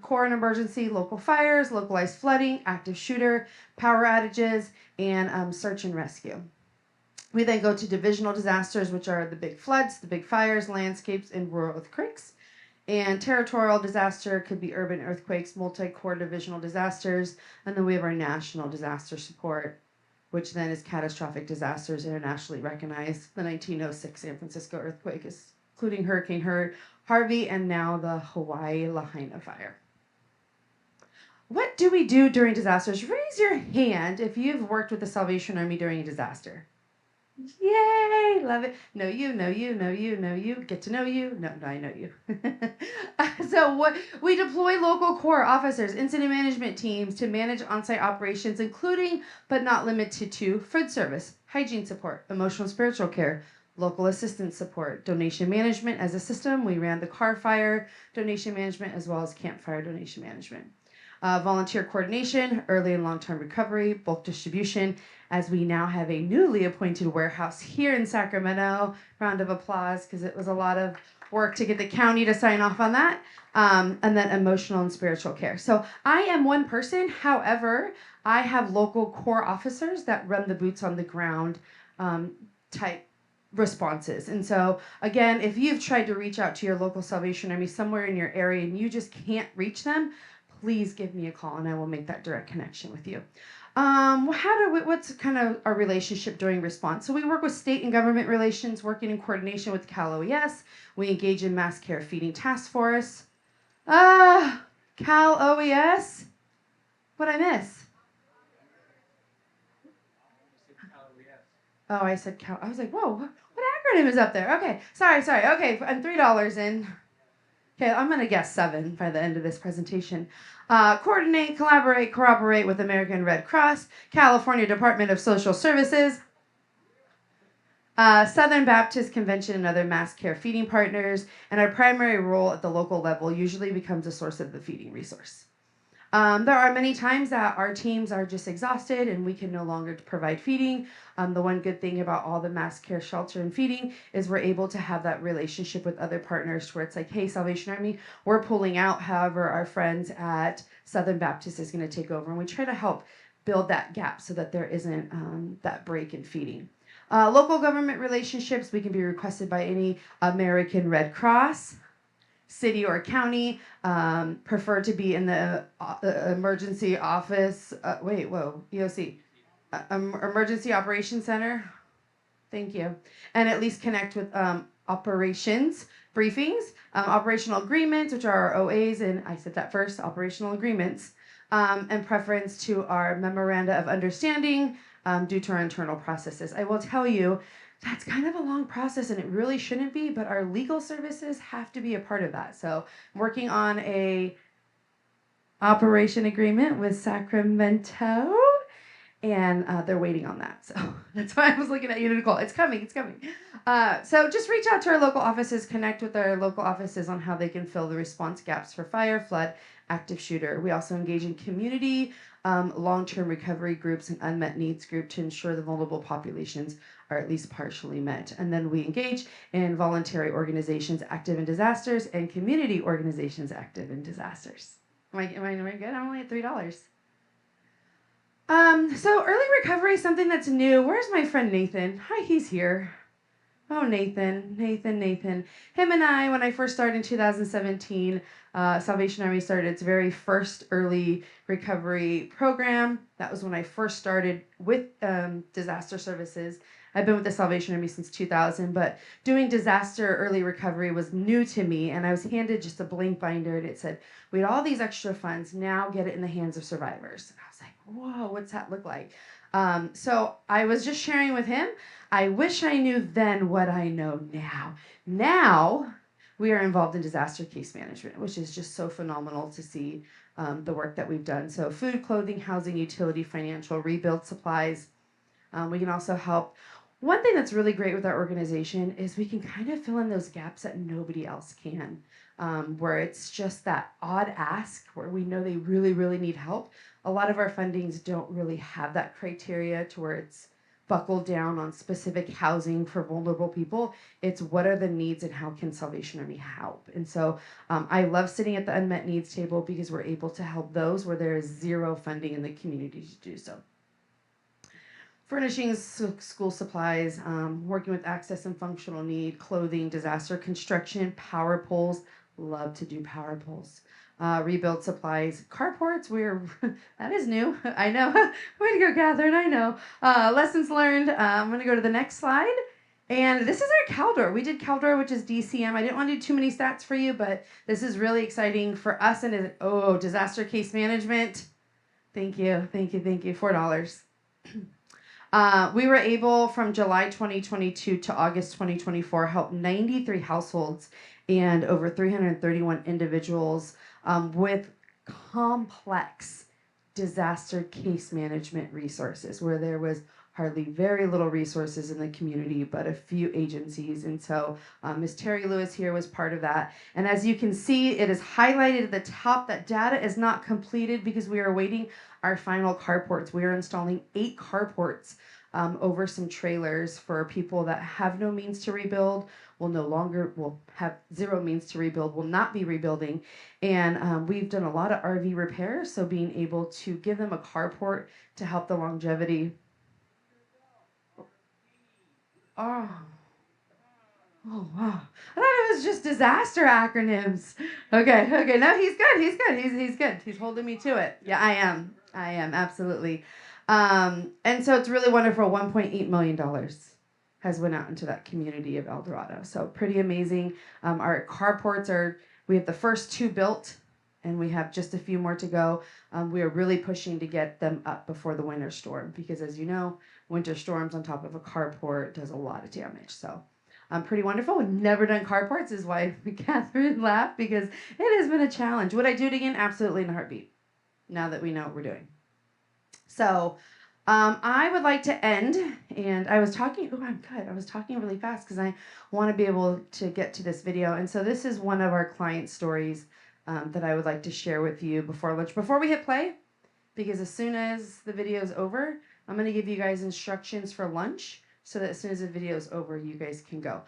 Speaker 10: core and emergency, local fires, localized flooding, active shooter, power outages, and search and rescue. We then go to divisional disasters, which are the big floods, the big fires, landscapes, and rural earthquakes. And territorial disaster could be urban earthquakes, multi-core divisional disasters. And then we have our national disaster support, which then is catastrophic disasters internationally recognized. The 1906 San Francisco earthquake, including Hurricane Harvey, and now the Hawaii Lahaina fire. What do we do during disasters? Raise your hand if you've worked with the Salvation Army during a disaster. Yay! Love it. Know you. Get to know you. No, I know you. So we deploy local Corps officers, incident management teams to manage on-site operations, including but not limited to food service, hygiene support, emotional and spiritual care, local assistance support, donation management as a system. We ran the car fire donation management as well as campfire donation management. Volunteer coordination, early and long-term recovery, bulk distribution, as we now have a newly appointed warehouse here in Sacramento. Round of applause, because it was a lot of work to get the county to sign off on that. And then emotional and spiritual care. So I am one person. However, I have local core officers that run the boots on the ground type responses. And so, again, if you've tried to reach out to your local Salvation Army somewhere in your area and you just can't reach them, please give me a call and I will make that direct connection with you. What's kind of our relationship during response? So we work with state and government relations, working in coordination with Cal OES. We engage in mass care feeding task force. Cal OES? What'd I miss? Oh, I said Cal. I was like, whoa, what acronym is up there? Okay, sorry. Okay, I'm $3 in. Okay, I'm going to guess 7 by the end of this presentation. Coordinate, collaborate, cooperate with American Red Cross, California Department of Social Services, Southern Baptist Convention and other mass care feeding partners, and our primary role at the local level usually becomes a source of the feeding resource. There are many times that our teams are just exhausted and we can no longer provide feeding. The one good thing about all the mass care, shelter, and feeding is we're able to have that relationship with other partners where it's like, hey, Salvation Army, we're pulling out. However, our friends at Southern Baptist is going to take over. And we try to help build that gap so that there isn't that break in feeding. Local government relationships, we can be requested by any American Red Cross, city or county, prefer to be in the emergency office, EOC, Emergency Operations Center. Thank you. And at least connect with operations briefings, operational agreements, which are our OAs, and I said that first, operational agreements, and preference to our memoranda of understanding due to our internal processes. I will tell you, that's kind of a long process and it really shouldn't be, but our legal services have to be a part of that. So I'm working on a operation agreement with Sacramento and they're waiting on that. So that's why I was looking at you, Nicole. It's coming. So just reach out to our local offices, connect with our local offices on how they can fill the response gaps for fire, flood, active shooter. We also engage in community, long-term recovery groups and unmet needs group to ensure the vulnerable populations are at least partially met. And then we engage in voluntary organizations active in disasters and community organizations active in disasters. Am I good? I'm only at $3. So early recovery is something that's new. Where's my friend Nathan? Hi, he's here. Oh, Nathan. Him and I, when I first started in 2017, Salvation Army started its very first early recovery program. That was when I first started with disaster services. I've been with the Salvation Army since 2000, but doing disaster early recovery was new to me, and I was handed just a blank binder, and it said, we had all these extra funds, now get it in the hands of survivors. And I was like, whoa, what's that look like? So I was just sharing with him, I wish I knew then what I know now. Now, we are involved in disaster case management, which is just so phenomenal to see the work that we've done. So food, clothing, housing, utility, financial, rebuild supplies. We can also help. One thing that's really great with our organization is we can kind of fill in those gaps that nobody else can, where it's just that odd ask where we know they really, really need help. A lot of our fundings don't really have that criteria to where it's buckled down on specific housing for vulnerable people. It's what are the needs and how can Salvation Army help? And so I love sitting at the unmet needs table because we're able to help those where there is zero funding in the community to do so. Furnishing school supplies, working with access and functional need, clothing, disaster construction, power poles. Love to do power poles. Rebuild supplies, carports. That is new. I know. Way to go, Catherine. I know. Lessons learned. I'm going to go to the next slide. And this is our CalDOR. We did CalDOR, which is DCM. I didn't want to do too many stats for you, but this is really exciting for us. And disaster case management. Thank you. $4. We were able, from July 2022 to August 2024, help 93 households and over 331 individuals with complex disaster case management resources, where there was hardly very little resources in the community, but a few agencies. And so Ms. Terry Lewis here was part of that. And as you can see, it is highlighted at the top that data is not completed because we are awaiting our final carports. We are installing 8 carports over some trailers for people that have no means to rebuild, will have 0 means to rebuild, will not be rebuilding. And we've done a lot of RV repairs, so being able to give them a carport to help the longevity. Oh. Oh, wow. I thought it was just disaster acronyms. Okay. No, he's good. He's good. He's holding me to it. Yeah, I am, absolutely. And so it's really wonderful. $1.8 million has went out into that community of El Dorado. So pretty amazing. Our carports we have the first 2 built, and we have just a few more to go. We are really pushing to get them up before the winter storm, because as you know, winter storms on top of a carport does a lot of damage. So pretty wonderful. We've never done carports, is why Catherine laughed, because it has been a challenge. Would I do it again? Absolutely, in a heartbeat, now that we know what we're doing. So I would like to end, and I was talking really fast because I want to be able to get to this video. And so this is one of our client stories that I would like to share with you before lunch, before we hit play, because as soon as the video is over, I'm going to give you guys instructions for lunch, so that as soon as the video is over, you guys can go.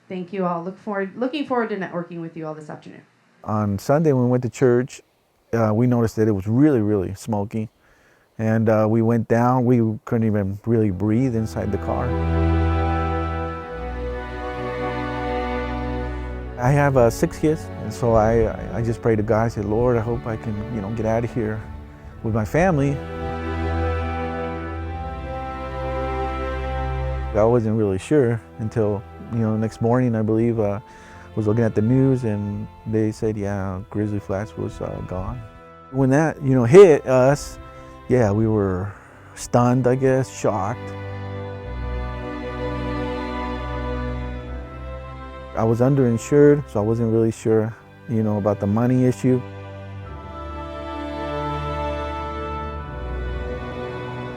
Speaker 10: Thank you all. Looking forward to networking with you all this afternoon.
Speaker 11: On Sunday when we went to church, we noticed that it was really, really smoky. And we went down. We couldn't even really breathe inside the car. I have 6 kids, and so I just prayed to God. I said, Lord, I hope I can, get out of here with my family. I wasn't really sure until, next morning, I believe, was looking at the news, and they said, yeah, Grizzly Flats was gone. When that, hit us, yeah, we were stunned, I guess, shocked. I was underinsured, so I wasn't really sure, about the money issue.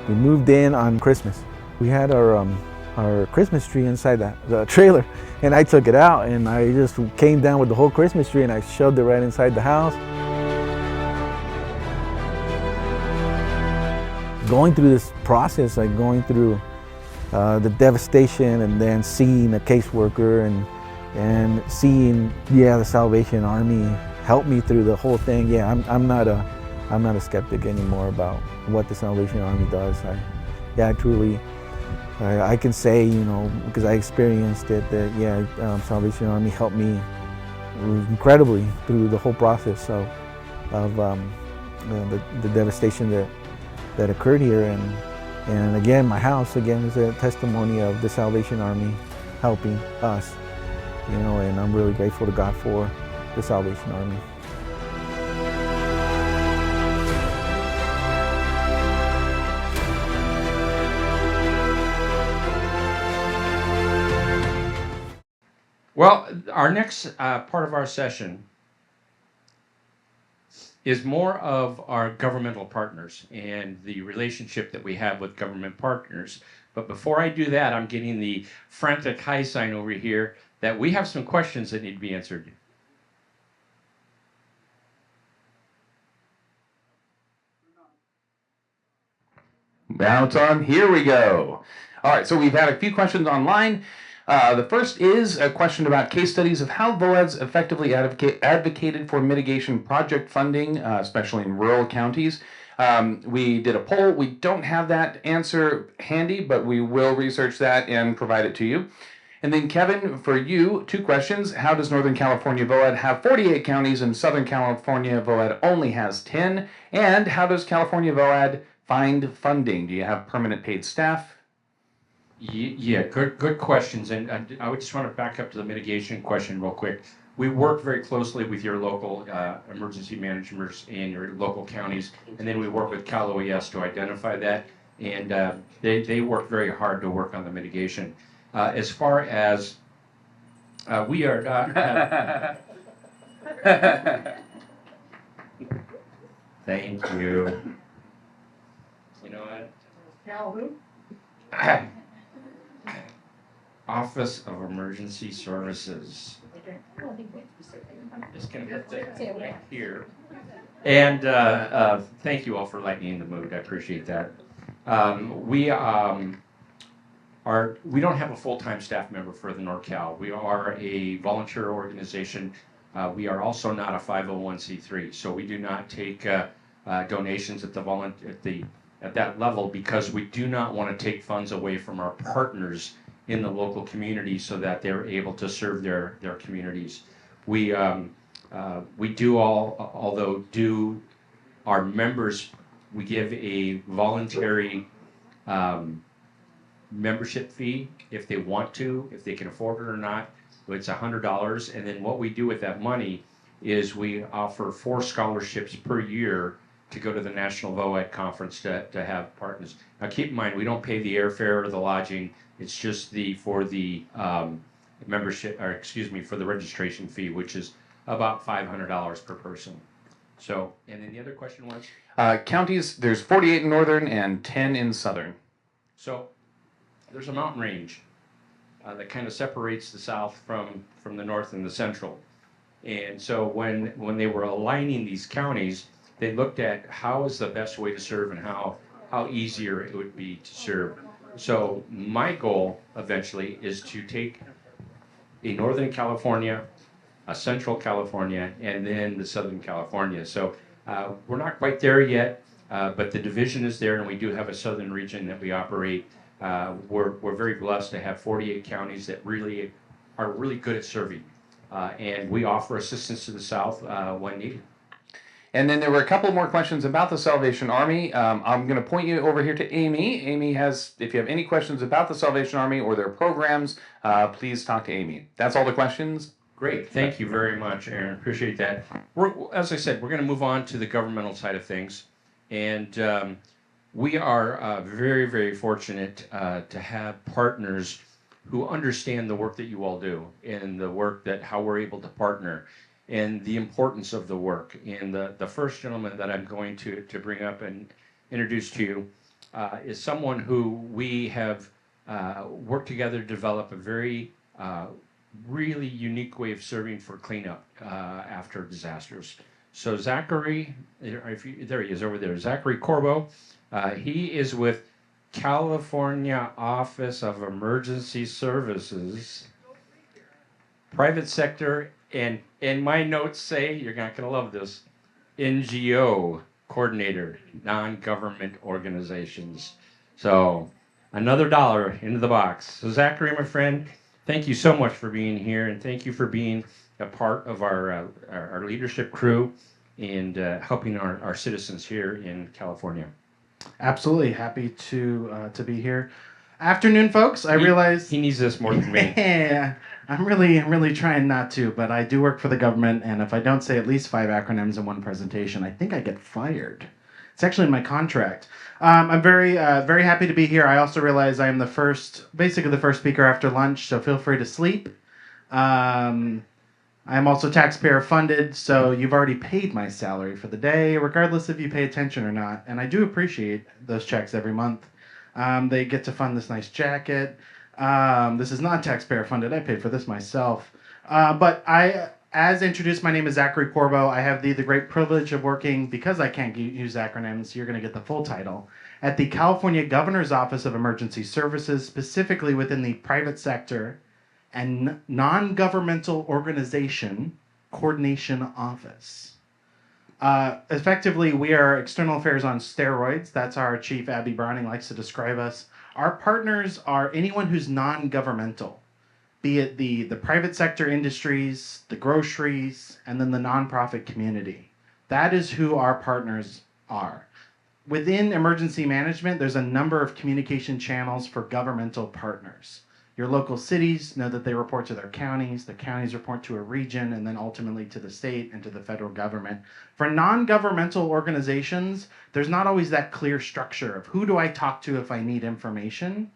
Speaker 11: We moved in on Christmas. We had our Christmas tree inside the trailer, and I took it out, and I just came down with the whole Christmas tree, and I shoved it right inside the house. Going through this process, like going through the devastation, and then seeing a caseworker and seeing, the Salvation Army help me through the whole thing. Yeah, I'm not a skeptic anymore about what the Salvation Army does. I can say, because I experienced it, that Salvation Army helped me incredibly through the whole process of the devastation that occurred here. And again, my house is a testimony of the Salvation Army helping us, and I'm really grateful to God for the Salvation Army.
Speaker 9: Well, our next part of our session is more of our governmental partners and the relationship that we have with government partners. But before I do that, I'm getting the frantic high sign over here that we have some questions that need to be answered.
Speaker 12: Now it's on. Here we go. All right, so we've had a few questions online. The first is a question about case studies of how VOADs effectively advocated for mitigation project funding, especially in rural counties. We did a poll. We don't have that answer handy, but we will research that and provide it to you. And then Kevin, for you, 2 questions. How does Northern California VOAD have 48 counties and Southern California VOAD only has 10? And how does California VOAD find funding? Do you have permanent paid staff?
Speaker 9: Yeah, good questions. And I would just want to back up to the mitigation question real quick. We work very closely with your local emergency managers and your local counties, and then we work with Cal OES to identify that, and they work very hard to work on the mitigation. As far as we are not... Thank you. You know what?
Speaker 10: Cal who?
Speaker 9: Office of Emergency Services. Just gonna put that right here. And thank you all for lightening the mood. I appreciate that. We don't have a full-time staff member for the NorCal. We are a volunteer organization. We are also not a 501c3, so we do not take donations at that level because we do not want to take funds away from our partners in the local community so that they're able to serve their communities. We do although our members, we give a voluntary membership fee if they want to, if they can afford it or not. It's $100, and then what we do with that money is we offer 4 scholarships per year to go to the National VOAD conference to have partners. Now keep in mind, we don't pay the airfare or the lodging. It's just for the membership, or excuse me, for the registration fee, which is about $500 per person. So, and then the other question was?
Speaker 12: Counties, there's 48 in northern and 10 in southern.
Speaker 9: So there's a mountain range that kind of separates the south from the north and the central. And so when they were aligning these counties, they looked at how is the best way to serve and how easier it would be to serve. So my goal eventually is to take a Northern California, a Central California, and then the Southern California. So we're not quite there yet, but the division is there, and we do have a southern region that we operate. We're very blessed to have 48 counties that really are really good at serving, and we offer assistance to the South when needed.
Speaker 12: And then there were a couple more questions about the Salvation Army. I'm going to point you over here to Amy. Amy has, if you have any questions about the Salvation Army or their programs, please talk to Amy. That's all the questions.
Speaker 9: Great. Thank you very much, Aaron. Appreciate that. As I said, we're going to move on to the governmental side of things. And we are very, very fortunate to have partners who understand the work that you all do and the work how we're able to partner and the importance of the work. And the first gentleman that I'm going to bring up and introduce to you is someone who we have worked together to develop a very really unique way of serving for cleanup after disasters. So Zachary, there he is over there, Zachary Corbo. He is with California Office of Emergency Services, private sector, and my notes say, you're not going to love this, NGO coordinator, non-government organizations. So another dollar into the box. So Zachary, my friend, thank you so much for being here, and thank you for being a part of our leadership crew and helping our citizens here in California.
Speaker 13: Absolutely happy to be here. Afternoon, folks. I realize
Speaker 9: he needs this more than me.
Speaker 13: Yeah, I'm really trying not to, but I do work for the government, and if I don't say at least 5 acronyms in one presentation, I think I get fired. It's actually in my contract. I'm very happy to be here. I also realize I am basically the first speaker after lunch, so feel free to sleep. I'm also taxpayer funded, so you've already paid my salary for the day, regardless if you pay attention or not. And I do appreciate those checks every month. They get to fund this nice jacket. This is not taxpayer funded. I paid for this myself. But as introduced, my name is Zachary Corbo. I have the great privilege of working, because I can't use acronyms, you're going to get the full title, at the California Governor's Office of Emergency Services, specifically within the private sector and non-governmental organization coordination office. Effectively, we are external affairs on steroids. That's how our chief, Abby Browning, likes to describe us. Our partners are anyone who's non-governmental, be it the private sector industries, the groceries, and then the nonprofit community. That is who our partners are. Within emergency management, there's a number of communication channels for governmental partners. Your local cities know that they report to their counties, the counties report to a region, and then ultimately to the state and to the federal government. For non-governmental organizations, there's not always that clear structure of who do I talk to if I need information.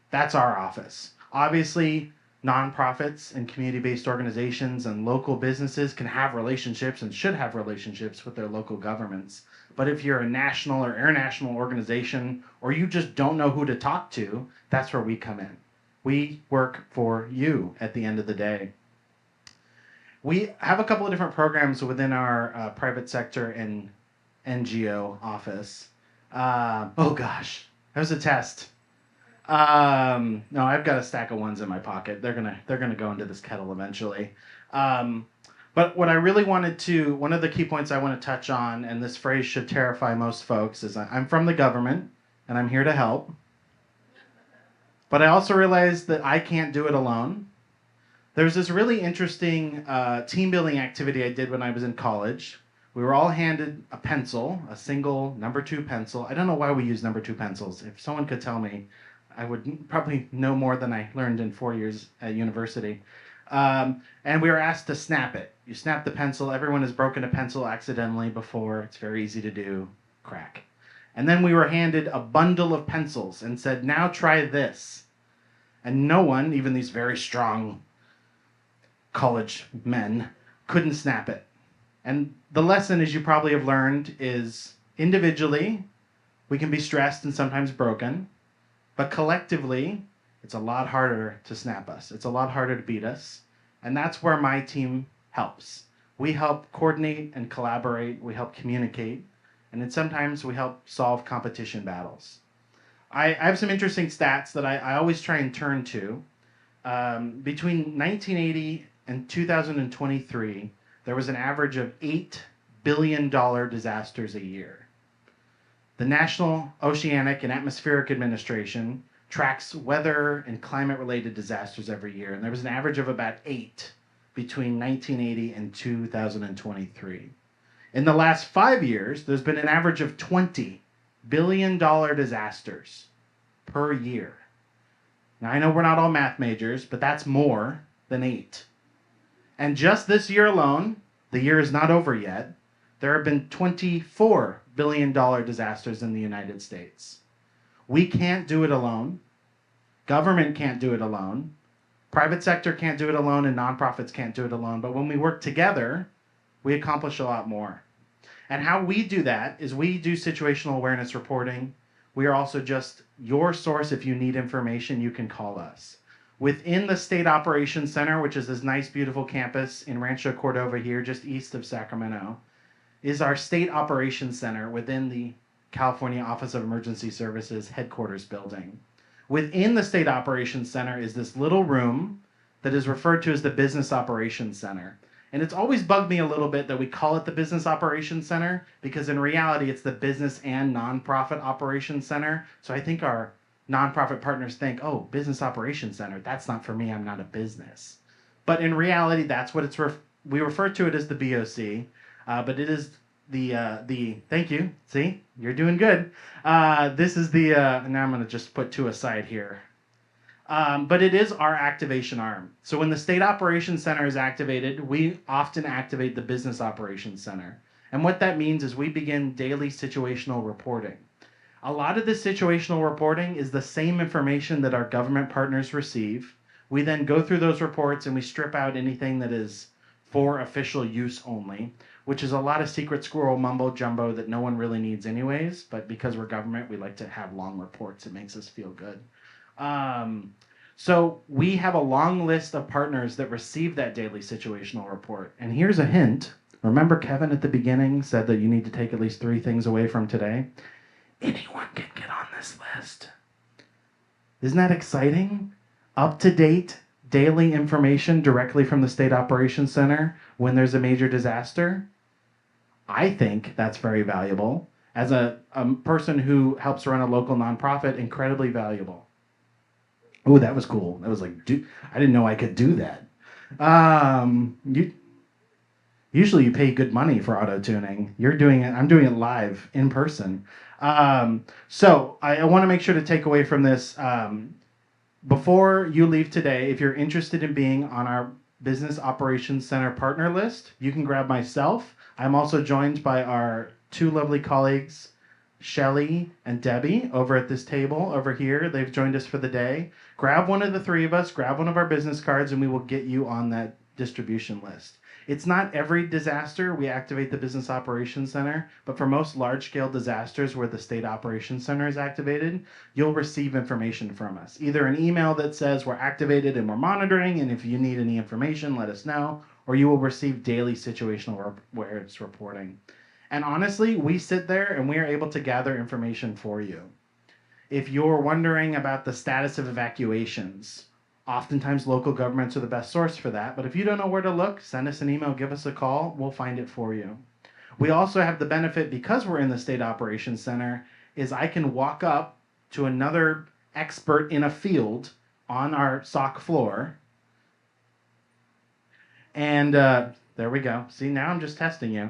Speaker 13: That's our office. Obviously, nonprofits and community-based organizations and local businesses can have relationships and should have relationships with their local governments. But if you're a national or international organization, or you just don't know who to talk to, that's where we come in. We work for you at the end of the day. We have a couple of different programs within our private sector and NGO office. Oh gosh, that was a test. No, I've got a stack of ones in my pocket. They're gonna go into this kettle eventually. But what I really wanted to, one of the key points I want to touch on, and this phrase should terrify most folks, is I'm from the government and I'm here to help. But I also realized that I can't do it alone. There's this really interesting team building activity I did when I was in college. We were all handed a pencil, a single number 2 pencil. I don't know why we use number 2 pencils. If someone could tell me, I would probably know more than I learned in 4 years at university. And we were asked to snap it. You snap the pencil. Everyone has broken a pencil accidentally before. It's very easy to do. Crack. And then we were handed a bundle of pencils and said, now try this. And no one, even these very strong college men, couldn't snap it. And the lesson, as you probably have learned, is individually, we can be stressed and sometimes broken. But collectively, it's a lot harder to snap us. It's a lot harder to beat us. And that's where my team helps. We help coordinate and collaborate. We help communicate. And then sometimes we help solve competition battles. I have some interesting stats that I always try and turn to. Between 1980 and 2023, there was an average of $8 billion disasters a year. The National Oceanic and Atmospheric Administration tracks weather and climate-related disasters every year, and there was an average of about 8 between 1980 and 2023. In the last 5 years, there's been an average of $20 billion disasters per year. Now, I know we're not all math majors, but that's more than 8. And just this year alone, the year is not over yet, there have been $24 billion disasters in the United States. We can't do it alone. Government can't do it alone. Private sector can't do it alone, and nonprofits can't do it alone. But when we work together, we accomplish a lot more. And how we do that is we do situational awareness reporting. We are also just your source. If you need information, you can call us. Within the State Operations Center, which is this nice, beautiful campus in Rancho Cordova here, just east of Sacramento, is our State Operations Center within the California Office of Emergency Services headquarters building. Within the State Operations Center is this little room that is referred to as the Business Operations Center. And it's always bugged me a little bit that we call it the Business Operations Center, because in reality, it's the Business and Nonprofit Operations Center. So I think our nonprofit partners think, oh, Business Operations Center, that's not for me, I'm not a business. But in reality, that's what we refer to it as the BOC, but it is the thank you, see, you're doing good. This is the, now I'm gonna just put 2 aside here. But it is our activation arm. So when the State Operations Center is activated, we often activate the Business Operations Center. And what that means is we begin daily situational reporting. A lot of this situational reporting is the same information that our government partners receive. We then go through those reports and we strip out anything that is for official use only, which is a lot of secret squirrel mumbo jumbo that no one really needs anyways, but because we're government, we like to have long reports. It makes us feel good. So we have a long list of partners that receive that daily situational report. And here's a hint. Remember Kevin at the beginning said that you need to take at least 3 things away from today? Anyone can get on this list. Isn't that exciting? Up-to-date daily information directly from the State Operations Center when there's a major disaster. I think that's very valuable. As a person who helps run a local nonprofit, incredibly valuable. Oh, that was cool. That was like, I didn't know I could do that. Usually you pay good money for auto-tuning. You're doing it, I'm doing it live, in person. So I want to make sure to take away from this, before you leave today, if you're interested in being on our Business Operations Center partner list, you can grab myself. I'm also joined by our 2 lovely colleagues, Shelly and Debbie, over at this table over here. They've joined us for the day. Grab one of the 3 of us, grab one of our business cards, and we will get you on that distribution list. It's not every disaster we activate the Business Operations Center, but for most large-scale disasters where the State Operations Center is activated, you'll receive information from us. Either an email that says we're activated and we're monitoring, and if you need any information, let us know, or you will receive daily situational awareness reporting. And honestly, we sit there and we are able to gather information for you. If you're wondering about the status of evacuations, oftentimes local governments are the best source for that, but if you don't know where to look, send us an email, give us a call, we'll find it for you. We also have the benefit, because we're in the State Operations Center, is I can walk up to another expert in a field on our SOC floor, and there we go. See, now I'm just testing you.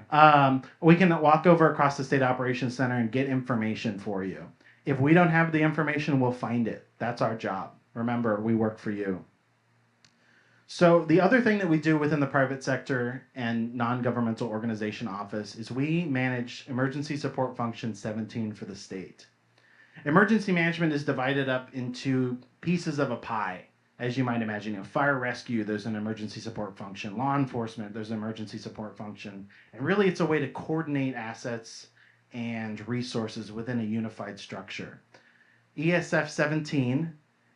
Speaker 13: We can walk over across the State Operations Center and get information for you. If we don't have the information, we'll find it. That's our job. Remember, we work for you. So the other thing that we do within the private sector and non-governmental organization office is we manage Emergency Support Function 17 for the state. Emergency management is divided up into pieces of a pie, as you might imagine. You know, fire rescue, there's an emergency support function. Law enforcement, there's an emergency support function. And really, it's a way to coordinate assets and resources within a unified structure. ESF 17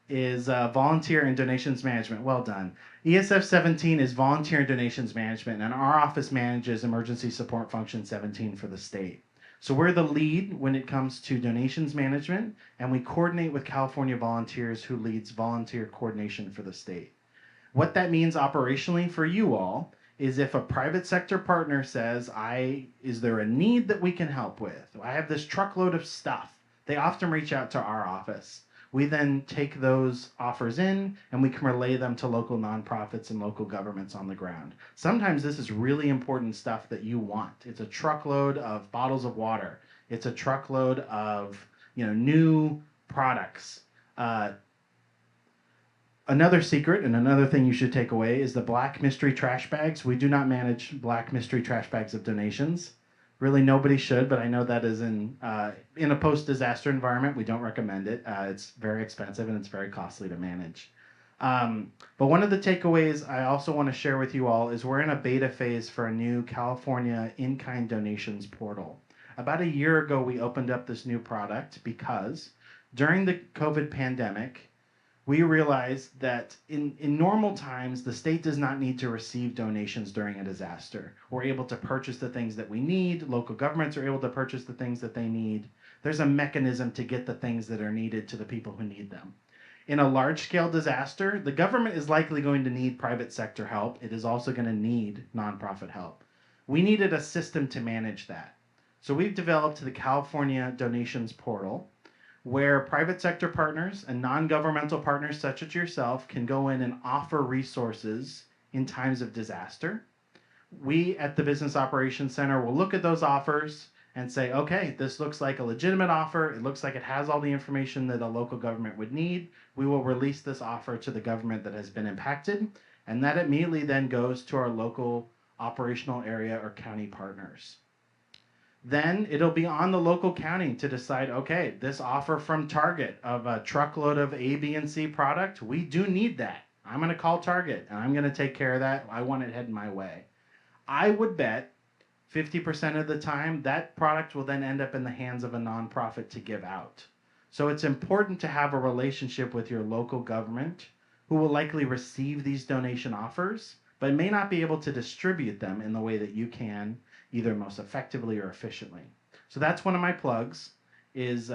Speaker 13: is volunteer and donations management. Well done. ESF 17 is volunteer and donations management, and our office manages emergency support function 17 for the state. So we're the lead when it comes to donations management, and we coordinate with California Volunteers, who leads volunteer coordination for the state. What that means operationally for you all is if a private sector partner says, is there a need that we can help with? I have this truckload of stuff. They often reach out to our office. We then take those offers in and we can relay them to local nonprofits and local governments on the ground. Sometimes this is really important stuff that you want. It's a truckload of bottles of water. It's a truckload of new products. Another secret and another thing you should take away is the black mystery trash bags. We do not manage black mystery trash bags of donations. Really, nobody should, but I know that is in a post-disaster environment. We don't recommend it. It's very expensive and it's very costly to manage. But one of the takeaways I also want to share with you all is we're in a beta phase for a new California in-kind donations portal. About a year ago, we opened up this new product because during the COVID pandemic, we realized that in normal times, the state does not need to receive donations during a disaster. We're able to purchase the things that we need. Local governments are able to purchase the things that they need. There's a mechanism to get the things that are needed to the people who need them. In a large-scale disaster, the government is likely going to need private sector help. It is also going to need nonprofit help. We needed a system to manage that. So we've developed the California Donations Portal, where private sector partners and non-governmental partners such as yourself can go in and offer resources in times of disaster. We at the Business Operations Center will look at those offers and say, okay, this looks like a legitimate offer. It looks like it has all the information that a local government would need. We will release this offer to the government that has been impacted, and that immediately then goes to our local operational area or county partners. Then it'll be on the local county to decide, okay, this offer from Target of a truckload of A, B, and C product, we do need that. I'm going to call Target and I'm going to take care of that. I want it heading my way. I would bet 50% of the time that product will then end up in the hands of a nonprofit to give out. So it's important to have a relationship with your local government who will likely receive these donation offers, but may not be able to distribute them in the way that you can, either most effectively or efficiently. So that's one of my plugs, is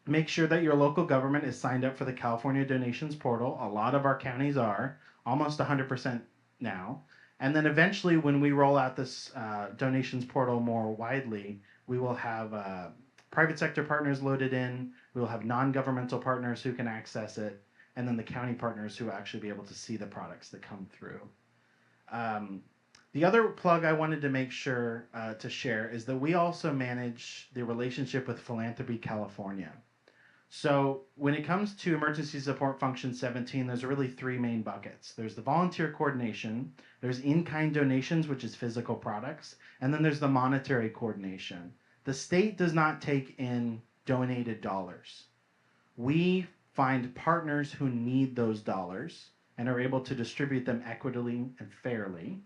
Speaker 13: make sure that your local government is signed up for the California Donations Portal. A lot of our counties are, almost 100% now. And then eventually when we roll out this donations portal more widely, we will have private sector partners loaded in, we will have non-governmental partners who can access it, and then the county partners who will actually be able to see the products that come through. The other plug I wanted to make sure to share is that we also manage the relationship with Philanthropy California. So when it comes to Emergency Support Function 17, there's really three main buckets. There's the volunteer coordination, there's in-kind donations, which is physical products, and then there's the monetary coordination. The state does not take in donated dollars. We find partners who need those dollars, and are able to distribute them equitably and fairly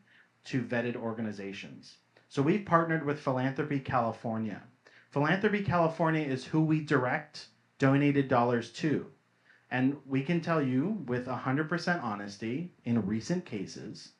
Speaker 13: to vetted organizations. So we've partnered with Philanthropy California. Philanthropy California is who we direct donated dollars to. And we can tell you with 100% honesty, in recent cases,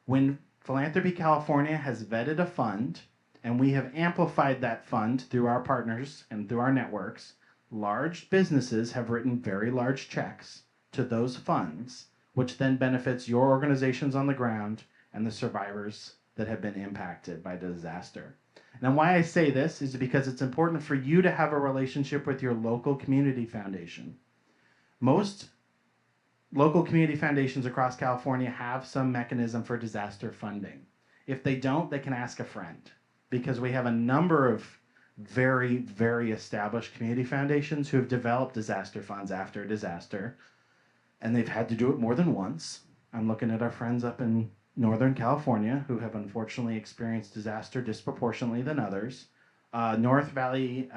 Speaker 13: when Philanthropy California has vetted a fund and we have amplified that fund through our partners and through our networks, large businesses have written very large checks to those funds, which then benefits your organizations on the ground and the survivors that have been impacted by disaster. And why I say this is because it's important for you to have a relationship with your local community foundation. Most local community foundations across California have some mechanism for disaster funding. If they don't, they can ask a friend, because we have a number of very, very established community foundations who have developed disaster funds after a disaster, and they've had to do it more than once. I'm looking at our friends up in Northern California who have unfortunately experienced disaster disproportionately than others. North Valley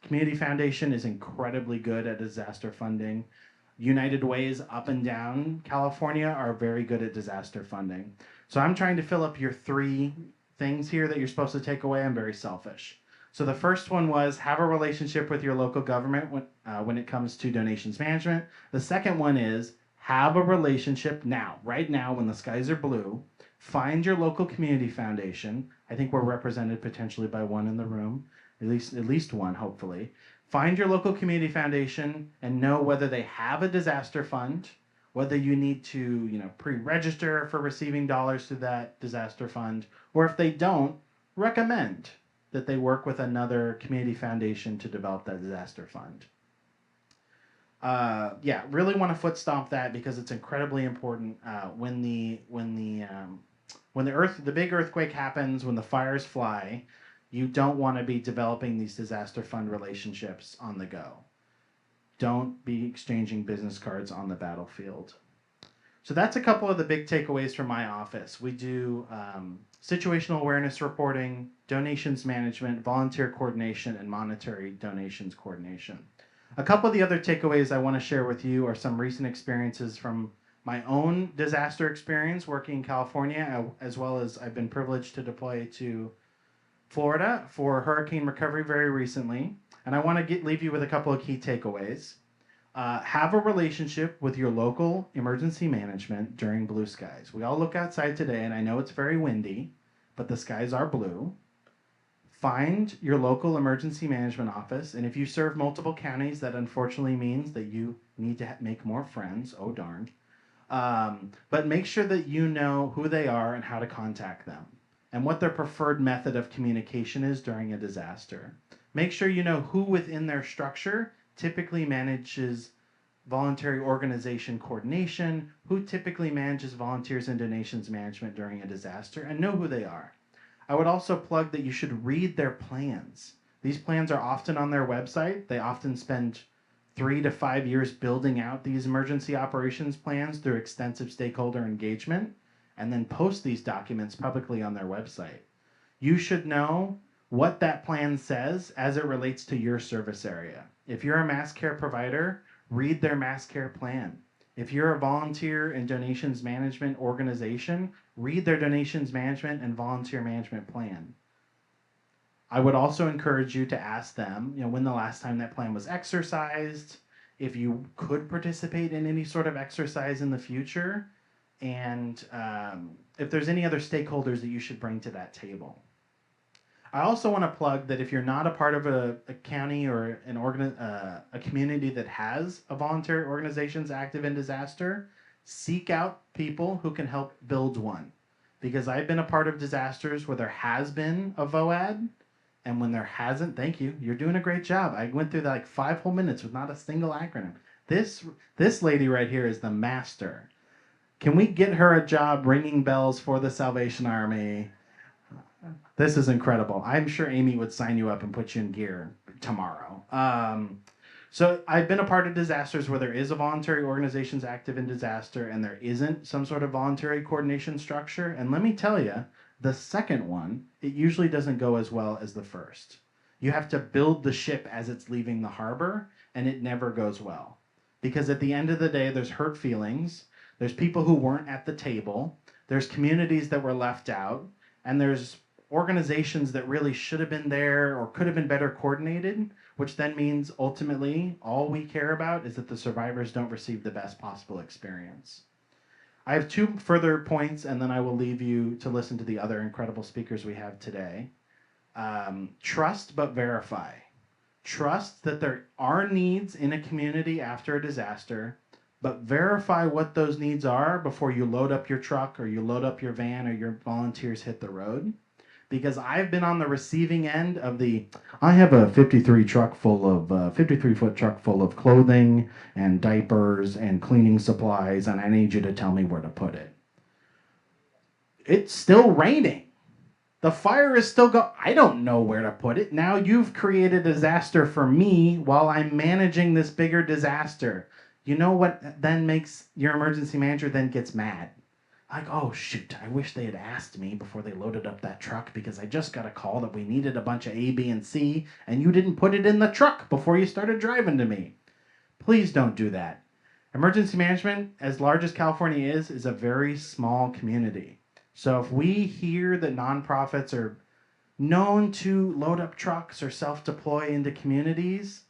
Speaker 13: Community Foundation is incredibly good at disaster funding. United Ways up and down California are very good at disaster funding. So I'm trying to fill up your 3 things here that you're supposed to take away. I'm very selfish. So the first one was have a relationship with your local government when it comes to donations management. The second one is have a relationship now, right now when the skies are blue. Find your local community foundation. I think we're represented potentially by one in the room, at least one, hopefully. Find your local community foundation and know whether they have a disaster fund, whether you need to, pre-register for receiving dollars to that disaster fund, or if they don't, recommend that they work with another community foundation to develop that disaster fund. Really want to foot stomp that because it's incredibly important when the big earthquake happens, when the fires fly. You don't want to be developing these disaster fund relationships on the go. Don't be exchanging business cards on the battlefield. So that's a couple of the big takeaways from my office. We do situational awareness reporting, donations management, volunteer coordination, and monetary donations coordination. A couple of the other takeaways I want to share with you are some recent experiences from my own disaster experience working in California, as well as I've been privileged to deploy to Florida for hurricane recovery very recently. And I want to leave you with a couple of key takeaways. Have a relationship with your local emergency management during blue skies. We all look outside today, and I know it's very windy, but the skies are blue. Find your local emergency management office, and if you serve multiple counties, that unfortunately means that you need to make more friends. Oh, darn. But make sure that you know who they are and how to contact them, and what their preferred method of communication is during a disaster. Make sure you know who within their structure typically manages voluntary organization coordination, who typically manages volunteers and donations management during a disaster, and know who they are. I would also plug that you should read their plans. These plans are often on their website. They often spend 3 to 5 years building out these emergency operations plans through extensive stakeholder engagement, and then post these documents publicly on their website. You should know what that plan says as it relates to your service area. If you're a mass care provider, read their mass care plan. If you're a volunteer and donations management organization, read their donations management and volunteer management plan. I would also encourage you to ask them, when the last time that plan was exercised, if you could participate in any sort of exercise in the future, and if there's any other stakeholders that you should bring to that table. I also want to plug that if you're not a part of a county or a community that has a voluntary organizations active in disaster, seek out people who can help build one. Because I've been a part of disasters where there has been a VOAD, and when there hasn't, thank you, you're doing a great job. I went through like 5 whole minutes with not a single acronym. This lady right here is the master. Can we get her a job ringing bells for the Salvation Army? This is incredible. I'm sure Amy would sign you up and put you in gear tomorrow. So I've been a part of disasters where there is a voluntary organizations active in disaster and there isn't some sort of voluntary coordination structure. And let me tell you, the second one, it usually doesn't go as well as the first. You have to build the ship as it's leaving the harbor, and it never goes well. Because at the end of the day, there's hurt feelings. There's people who weren't at the table. There's communities that were left out. And there's organizations that really should have been there or could have been better coordinated, which then means ultimately all we care about is that the survivors don't receive the best possible experience. I have two further points, and then I will leave you to listen to the other incredible speakers we have today. Trust but verify. Trust that there are needs in a community after a disaster, but verify what those needs are before you load up your truck or you load up your van or your volunteers hit the road. Because I've been on the receiving end of I have a 53 truck full of 53-foot truck full of clothing and diapers and cleaning supplies, and I need you to tell me where to put it. It's still raining. The fire is still going. I don't know where to put it. Now you've created a disaster for me while I'm managing this bigger disaster. You know what then makes your emergency manager then gets mad? Like, oh, shoot, I wish they had asked me before they loaded up that truck because I just got a call that we needed a bunch of A, B, and C, and you didn't put it in the truck before you started driving to me. Please don't do that. Emergency management, as large as California is a very small community. So if we hear that nonprofits are known to load up trucks or self-deploy into communities,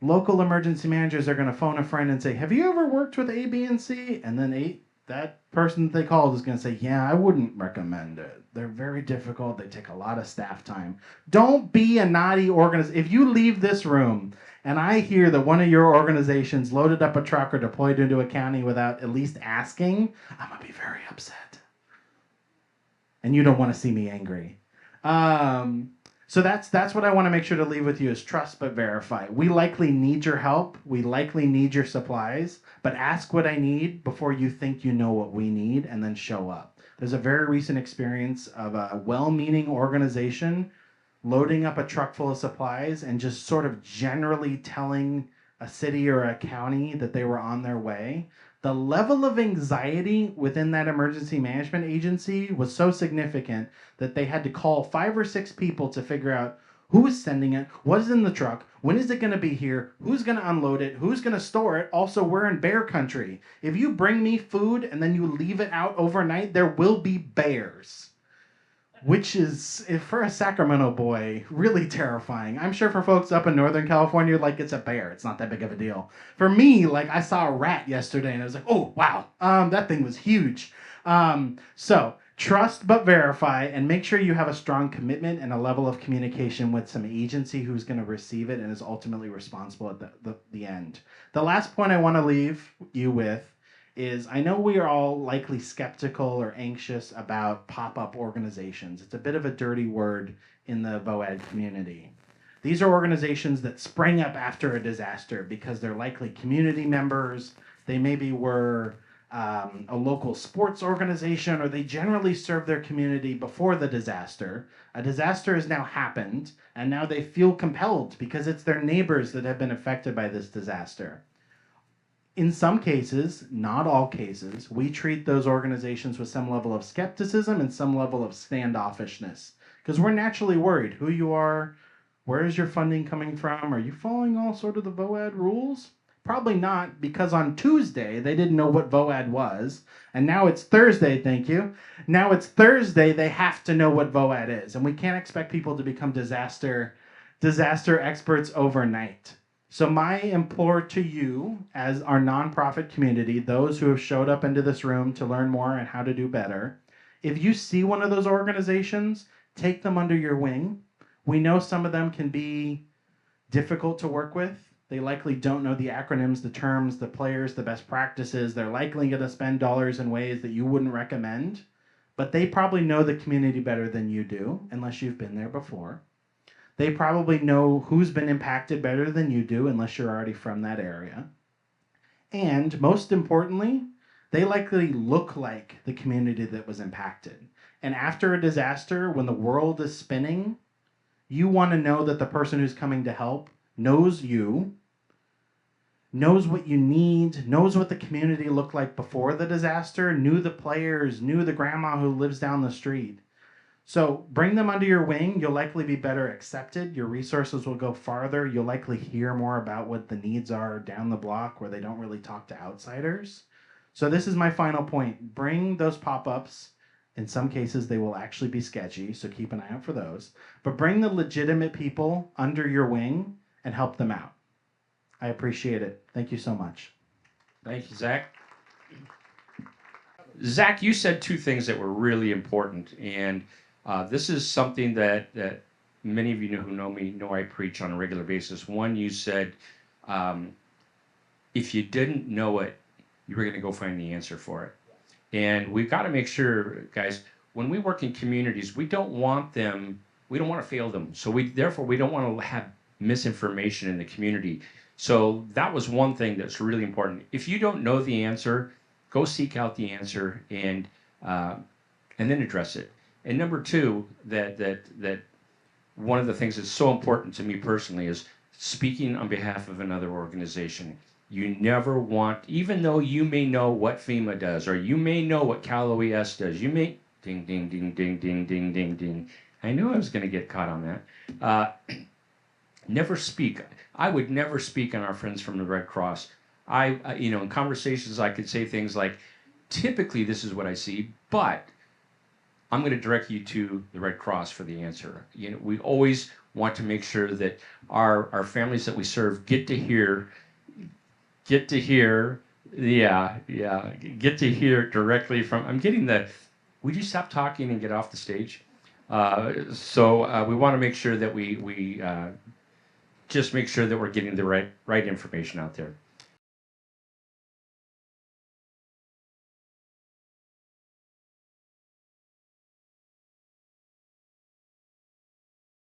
Speaker 13: local emergency managers are going to phone a friend and say, have you ever worked with A, B, and C? And then that person that they called is going to say, yeah, I wouldn't recommend it. They're very difficult. They take a lot of staff time. Don't be a naughty organization. If you leave this room and I hear that one of your organizations loaded up a truck or deployed into a county without at least asking, I'm going to be very upset. And you don't want to see me angry. So that's what I want to make sure to leave with you is trust but verify. We likely need your help. We likely need your supplies, but ask what I need before you think you know what we need and then show up. There's a very recent experience of a well-meaning organization loading up a truck full of supplies and just sort of generally telling a city or a county that they were on their way. The level of anxiety within that emergency management agency was so significant that they had to call 5 or 6 people to figure out who is sending it, what is in the truck, when is it going to be here, who's going to unload it, who's going to store it. Also, we're in bear country. If you bring me food and then you leave it out overnight, there will be bears. Which is, for a Sacramento boy, really terrifying. I'm sure for folks up in Northern California, like, it's a bear. It's not that big of a deal. For me, like, I saw a rat yesterday, and I was like, oh, wow, that thing was huge. So, trust but verify, and make sure you have a strong commitment and a level of communication with some agency who's going to receive it and is ultimately responsible at the end. The last point I want to leave you with is I know we are all likely skeptical or anxious about pop-up organizations. It's a bit of a dirty word in the VOAD community. These are organizations that sprang up after a disaster because they're likely community members. They maybe were a local sports organization, or they generally served their community before the disaster. A disaster has now happened, and now they feel compelled because it's their neighbors that have been affected by this disaster. In some cases, not all cases, we treat those organizations with some level of skepticism and some level of standoffishness because we're naturally worried who you are, where is your funding coming from, are you following all sort of the VOAD rules? Probably not, because on Tuesday they didn't know what VOAD was, and now it's Thursday, thank you. Now it's Thursday, they have to know what VOAD is, and we can't expect people to become disaster experts overnight. So my implore to you as our nonprofit community, those who have showed up into this room to learn more and how to do better, if you see one of those organizations, take them under your wing. We know some of them can be difficult to work with. They likely don't know the acronyms, the terms, the players, the best practices. They're likely going to spend dollars in ways that you wouldn't recommend, but they probably know the community better than you do, unless you've been there before. They probably know who's been impacted better than you do, unless you're already from that area. And most importantly, they likely look like the community that was impacted. And after a disaster, when the world is spinning, you want to know that the person who's coming to help knows you, knows what you need, knows what the community looked like before the disaster, knew the players, knew the grandma who lives down the street. So bring them under your wing. You'll likely be better accepted. Your resources will go farther. You'll likely hear more about what the needs are down the block where they don't really talk to outsiders. So this is my final point. Bring those pop-ups. In some cases, they will actually be sketchy, so keep an eye out for those. But bring the legitimate people under your wing and help them out. I appreciate it. Thank you so much.
Speaker 9: Thank you, Zach. Zach, you said two things that were really important, and this is something that many of you who know me know I preach on a regular basis. One, you said, if you didn't know it, you were going to go find the answer for it. And we've got to make sure, guys, when we work in communities, we don't want to fail them. So therefore, we don't want to have misinformation in the community. So that was one thing that's really important. If you don't know the answer, go seek out the answer and then address it. And number two, that one of the things that's so important to me personally is speaking on behalf of another organization. You never want, even though you may know what FEMA does, or you may know what Cal OES does, you may, ding, ding, ding, ding, ding, ding, ding, ding. I knew I was going to get caught on that. Never speak. I would never speak on our friends from the Red Cross. In conversations, I could say things like, typically this is what I see, but I'm going to direct you to the Red Cross for the answer. We always want to make sure that our families that we serve get to hear directly from, I'm getting would you stop talking and get off the stage? So we want to make sure that we just make sure that we're getting the right information out there.